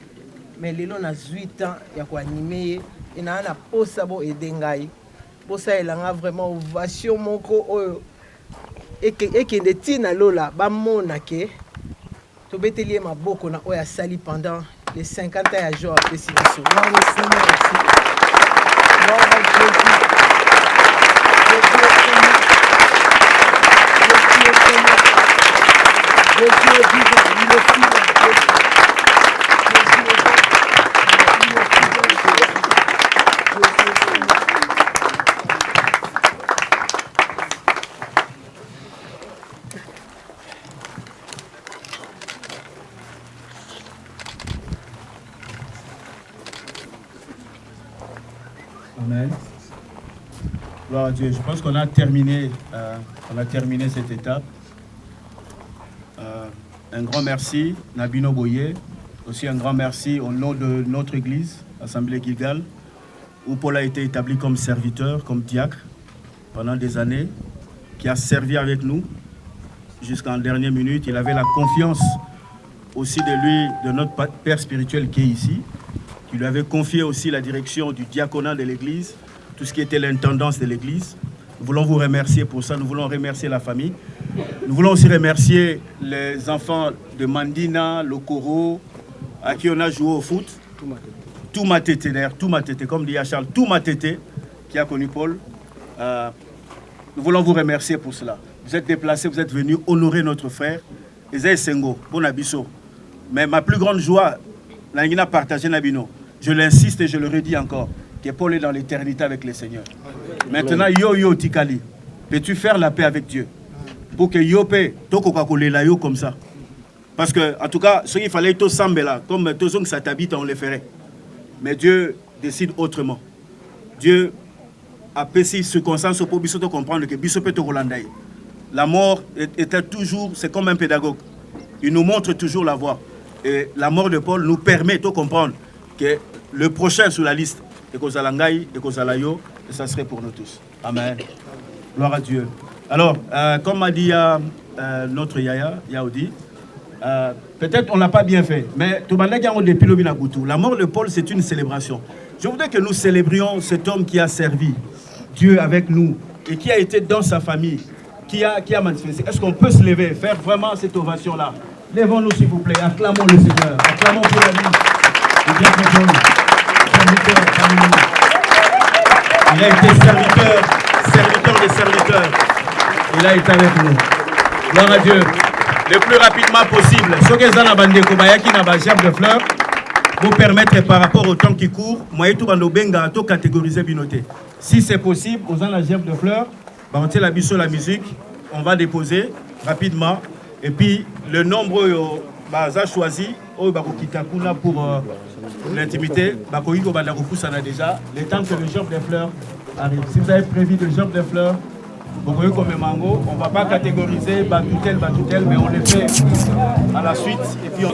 mais lelo nazwi temps ya koanime ye e naa na posa bo ede ngai bosalelanga vraiment ovation moko oyo ekende ntina lola bamona ke tobeteli ye maboko na oyo asali pendant les 50 ans ya jour apesi biso Amen. Gloire à Dieu. Je pense qu'on a terminé, cette étape. un grand merci, Nabino Boye. Aussi un grand merci au nom de notre église, Assemblée Gilgal, où Paul a été établi comme serviteur, comme diacre, pendant des années, qui a servi avec nous jusqu'en dernière minute. Il avait la confiance aussi de lui, de notre père spirituel qui est ici, qui lui avait confié aussi la direction du diaconat de l'église, tout ce qui était l'intendance de l'église. Nous voulons vous remercier pour ça, nous voulons remercier la famille. Nous voulons aussi remercier les enfants de Mandina, Lokoro, à qui on a joué au foot. Tout ma tété, comme dit Charles, tout ma tété qui a connu Paul. Nous voulons vous remercier pour cela. Vous êtes déplacés, vous êtes venus honorer notre frère. Ezaïe Sengo, bon abisso. Mais ma plus grande joie, l'Angina partagé Nabino. Je l'insiste et je le redis encore, que Paul est dans l'éternité avec le Seigneur. Maintenant, yo tikali, peux-tu faire la paix avec Dieu? Pour que yo paix, toko kakolela yo comme ça. Parce que, en tout cas, ce qu'il fallait tout sembler là, comme tous ceux qui ça t'habite, on les ferait. Mais Dieu décide autrement. Dieu a passé circonstances pour Bissot comprendre que Bissot peut te relandaï. La mort était toujours, c'est comme un pédagogue. Il nous montre toujours la voie. Et la mort de Paul nous permet de comprendre que le prochain sur la liste est Kozalangaï, et Kozalayo, et ça serait pour nous tous. Amen. Gloire à Dieu. Alors, comme m'a dit notre Yaya, Yaoudi, peut-être on ne l'a pas bien fait, mais la mort de Paul, c'est une célébration. Je voudrais que nous célébrions cet homme qui a servi Dieu avec nous et qui a été dans sa famille, qui a manifesté. Est-ce qu'on peut se lever, faire vraiment cette ovation-là? Lèvons-nous s'il vous plaît, acclamons le Seigneur, acclamons pour la vie. Il a été serviteur des serviteurs. Il a été avec nous. Gloire à Dieu. Le plus rapidement possible. Ce que vous avez dit, gerbe de fleurs, vous permettre par rapport au temps qui court, moi et tout benga to catégoriser binoté. Si c'est possible, vous avez la gerbe de fleurs, on tient la musique, on va déposer rapidement. Et puis le nombre choisi, pour l'intimité, déjà. Le temps que le gerbe de fleurs arrive. Si vous avez prévu le gerbe de fleurs, vous voyez comme un mango, on ne va pas catégoriser batoutel, mais on le fait à la suite et puis on...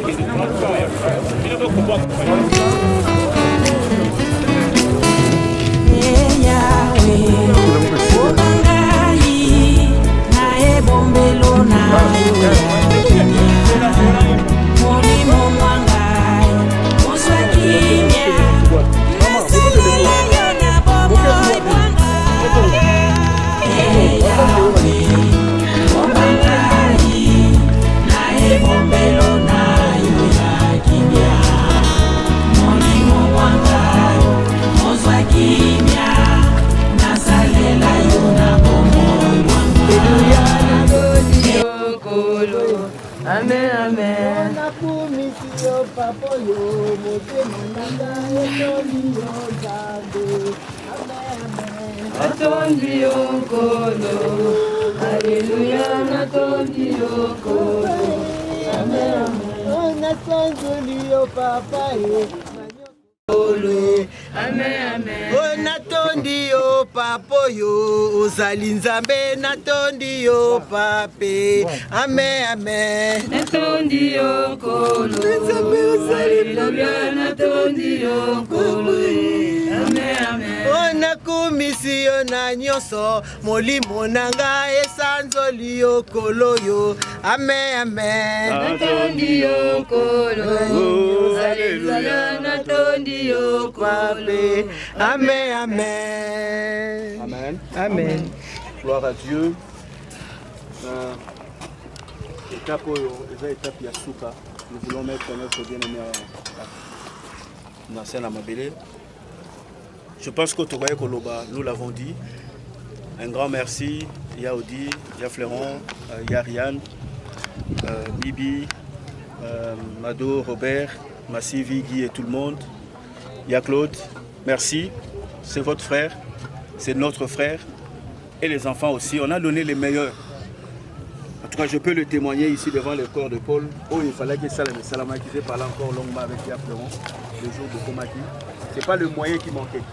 Amen, amen. Natondi okolo, Alléluia, natondi okolo. Amen, amen. Natondi papa Amen, amen. Oh, natondi yo papa yo, ozali nzambe natondi yo pape. Amen, amen. Natondi yo kolo, nzambe ozali natondi yo kolo. Amen, amen. Oh, nakumisi yo na nyonso, molimo nanga esanzoli yo kolo yo. Amen, amen. Natondi yo kolo, Alléluia, natondi yo pape. Amen, amen. Amen. Amen. Gloire à Dieu. Étape Yasuka. Nous voulons mettre notre bien-aimé dans scène à Mabélé. Je pense qu'au Togoye Koloba, nous l'avons dit. Un grand merci. Il y a Audi, il y a Fléron, il y a Ariane, Bibi, Mado, Robert, Massivi, Guy et tout le monde. Il y a Claude. Merci. C'est votre frère. C'est notre frère. Et les enfants aussi. On a donné les meilleurs. En tout cas, je peux le témoigner ici devant le corps de Paul. Oh, il fallait que Salama qui parle encore longuement avec Yves Fléron le jour de Komaki. Ce n'est pas le moyen qui manquait.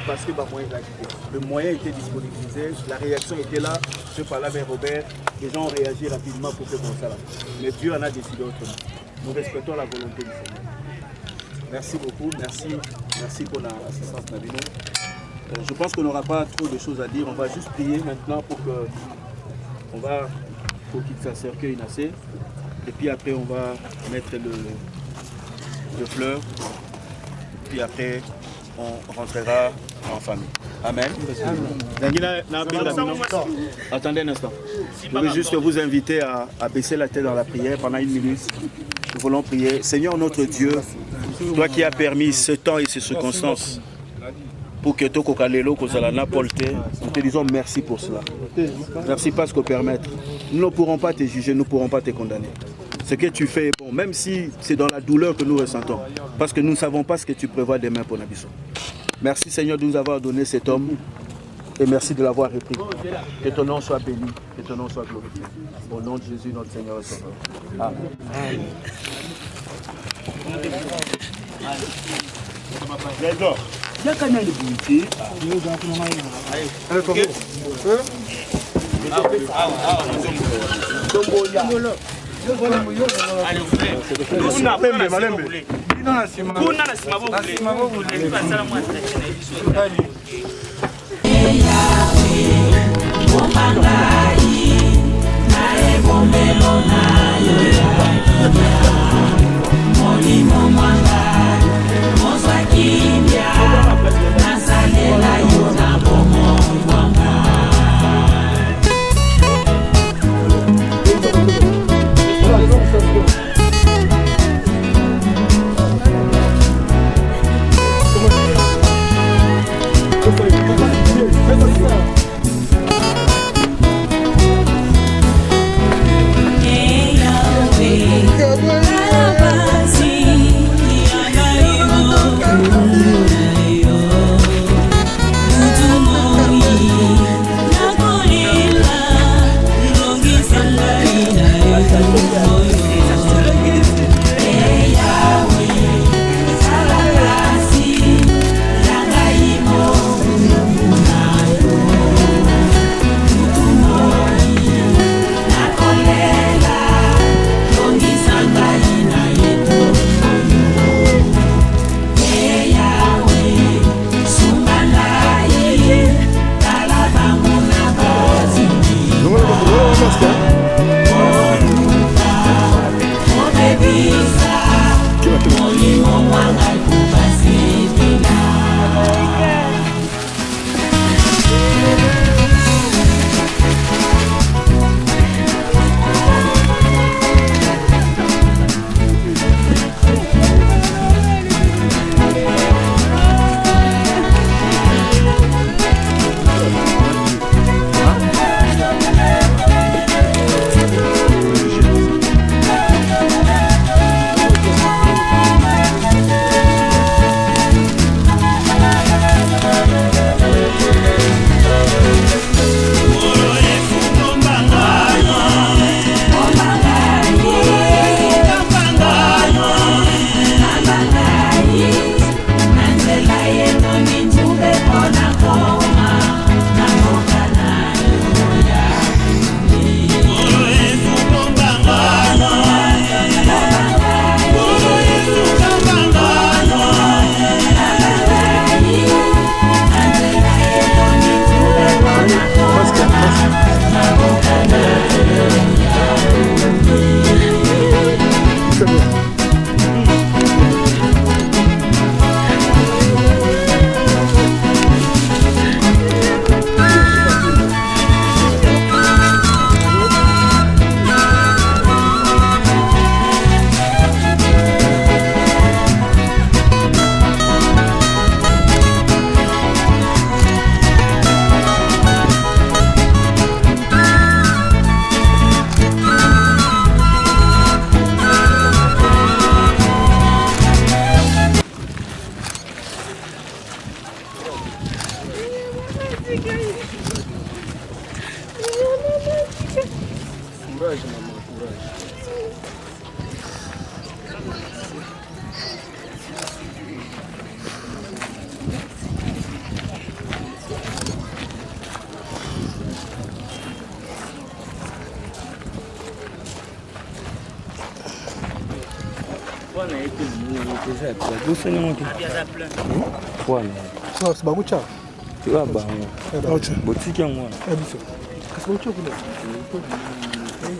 parce que le moyen était disponibilisé, la réaction était là. Je parlais avec Robert, les gens ont réagi rapidement pour que ça là. Mais Dieu en a décidé autrement. Nous respectons la volonté du Seigneur. Merci beaucoup, merci pour l'assistance Nabino. Je pense qu'on n'aura pas trop de choses à dire. On va juste prier maintenant pour qu'il fasse cercueil Nassé. Et puis après, on va mettre le fleur. Puis après, on rentrera en famille. Amen. Attendez un instant. Je veux juste vous inviter à baisser la tête dans la prière pendant 1 minute. Nous voulons prier. Seigneur notre Dieu, toi qui as permis ce temps et ces circonstances pour que Toko Kalelo, Kozalana, Polte, nous te disons merci pour cela. Merci parce qu'on permet. Nous ne pourrons pas te juger, nous ne pourrons pas te condamner. Ce que tu fais est bon, même si c'est dans la douleur que nous ressentons, parce que nous ne savons pas ce que tu prévois demain pour Nabiso. Merci Seigneur de nous avoir donné cet homme et merci de l'avoir repris. Que ton nom soit béni, que ton nom soit glorifié. Au nom de Jésus, notre Seigneur et Sauveur. Amen. Good.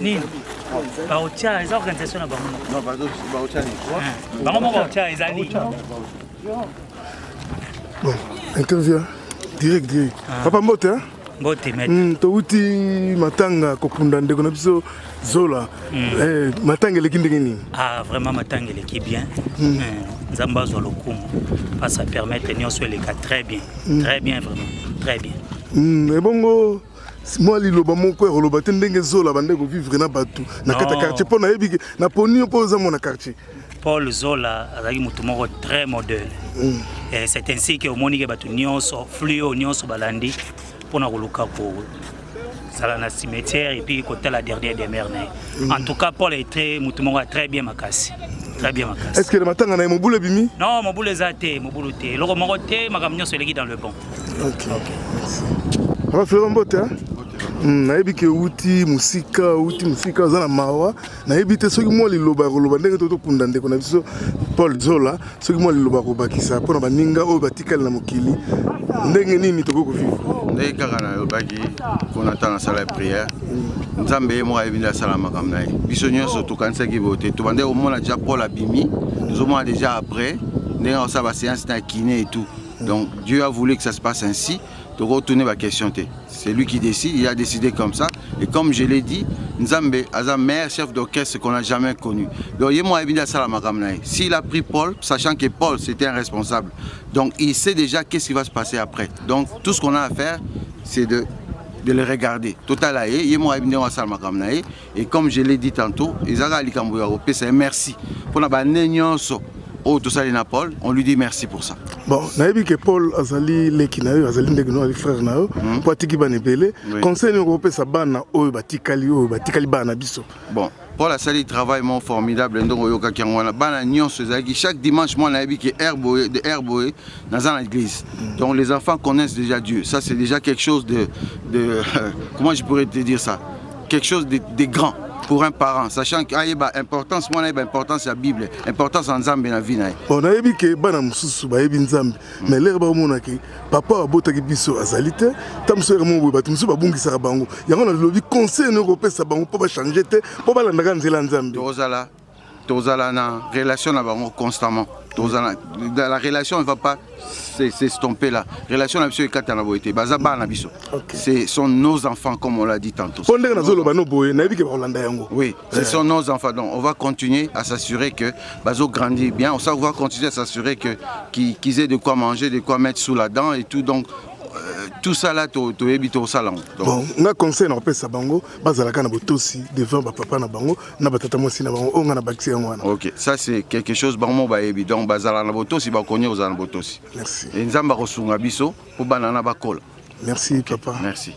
nini baotia eza organisation na bango bango moko baotia ezali bon interview direct papa mbote mbote maître touti matanga kopunda ndeko na biso zola matanga eleki ndenge nini vraiment matanga eleki bien nzambe azwa lokumu pa ça permettre nyonso eleka très bien vraiment très bien ebongo moi liloba moko ekoloba te ndenge zola bande kovivre na bato na kata quartier mpo nayebi na poni mpo oza mona quartier Paul Zola azalaki motu moko très modèle c'est ainsi que omonike bato nyonso fluo nyonso balandi mpona koluka kozala na cimetière et puis kotala la dernière demeure na ye en tout cas Paul est très motu moko très bien makasi est-ce que le matanga na mobulu ebimi non mobulu eza te mobulu te eloko moko te makambo nyonso eleki dans le bon papa Florent Mbote nayebi ke uti musika aza na mawa nayebi te soki mwa liloba koloba ndenge tokunda ndeko na biso Paul Zola soki mwa liloba kobakisa mpona baninga oyo batikali na mokili ndenge nini tokokovivre ndenge kaka nalobaki mpona ntango nasala prière nzambe ye moko ayebi nde asala makambo na ye biso nyonso tokanisaki boye te tobande komona deja Paul abimi tozomona déjà après ndenge akosala baséance na kiné et tout donc Dieu a voulu que ça se passe ainsi. Donc retourner ma question. C'est lui qui décide, il a décidé comme ça. Et comme je l'ai dit, Nzambe est le meilleur chef d'orchestre qu'on a jamais connu. Donc s'il a pris Paul, sachant que Paul c'était un responsable, donc il sait déjà qu'est-ce qui va se passer après. Donc tout ce qu'on a à faire, c'est de le regarder. Total et comme je l'ai dit tantôt, c'est un merci. Pour oh, tout ça, Paul, on lui dit merci pour ça. Bon, naïbi que Paul azali lekinayo, azali ndegno ali frère nao, pour tiki banebele, conseil européen sa bana o batikali bana biso. Bon, Paul a sali travail mon formidable ndongo yoka kyangwana bana nyonso ezaki chaque dimanche moi naïbi que herboé dans l'église. Donc les enfants connaissent déjà Dieu. Ça c'est déjà quelque chose de comment je pourrais te dire ça? Quelque chose de grand. Pour un parent, sachant que l'importance, moi, l'importance de la Bible, l'importance de Nzambe dans la vie. On a vu que bana mususu ba yebi Nzambe, mais l'air ba mona ke papa abota ki biso azalite, tamso mo bo ba tumsu ba bungisa bango. Yango na lobi conseil no kopesa bango po ba changer te, po ba landa nzela Nzambe. Tozala na relation na bango constamment. La relation ne va pas s'estomper là. La relation na biso ekata na boité. Bazaba na biso. Ce sont nos enfants comme on l'a dit tantôt. Oui, ce sont nos enfants. Donc on va continuer à s'assurer que Bazo grandit bien. On va continuer à s'assurer qu'ils aient de quoi manger, de quoi mettre sous la dent et tout. Donc tout ça là, tu es au salon. Bon, on a conseil na pesa bango, bazalaka na botosi devant papa na bango, na batata mosi na bango, on a bakisi ngwana. OK, ça c'est quelque chose bango ba yebi. Donc bazala na botosi ba konye aux botosi. Merci. Et nzamba kosunga biso po banana bakola. Merci papa. Merci.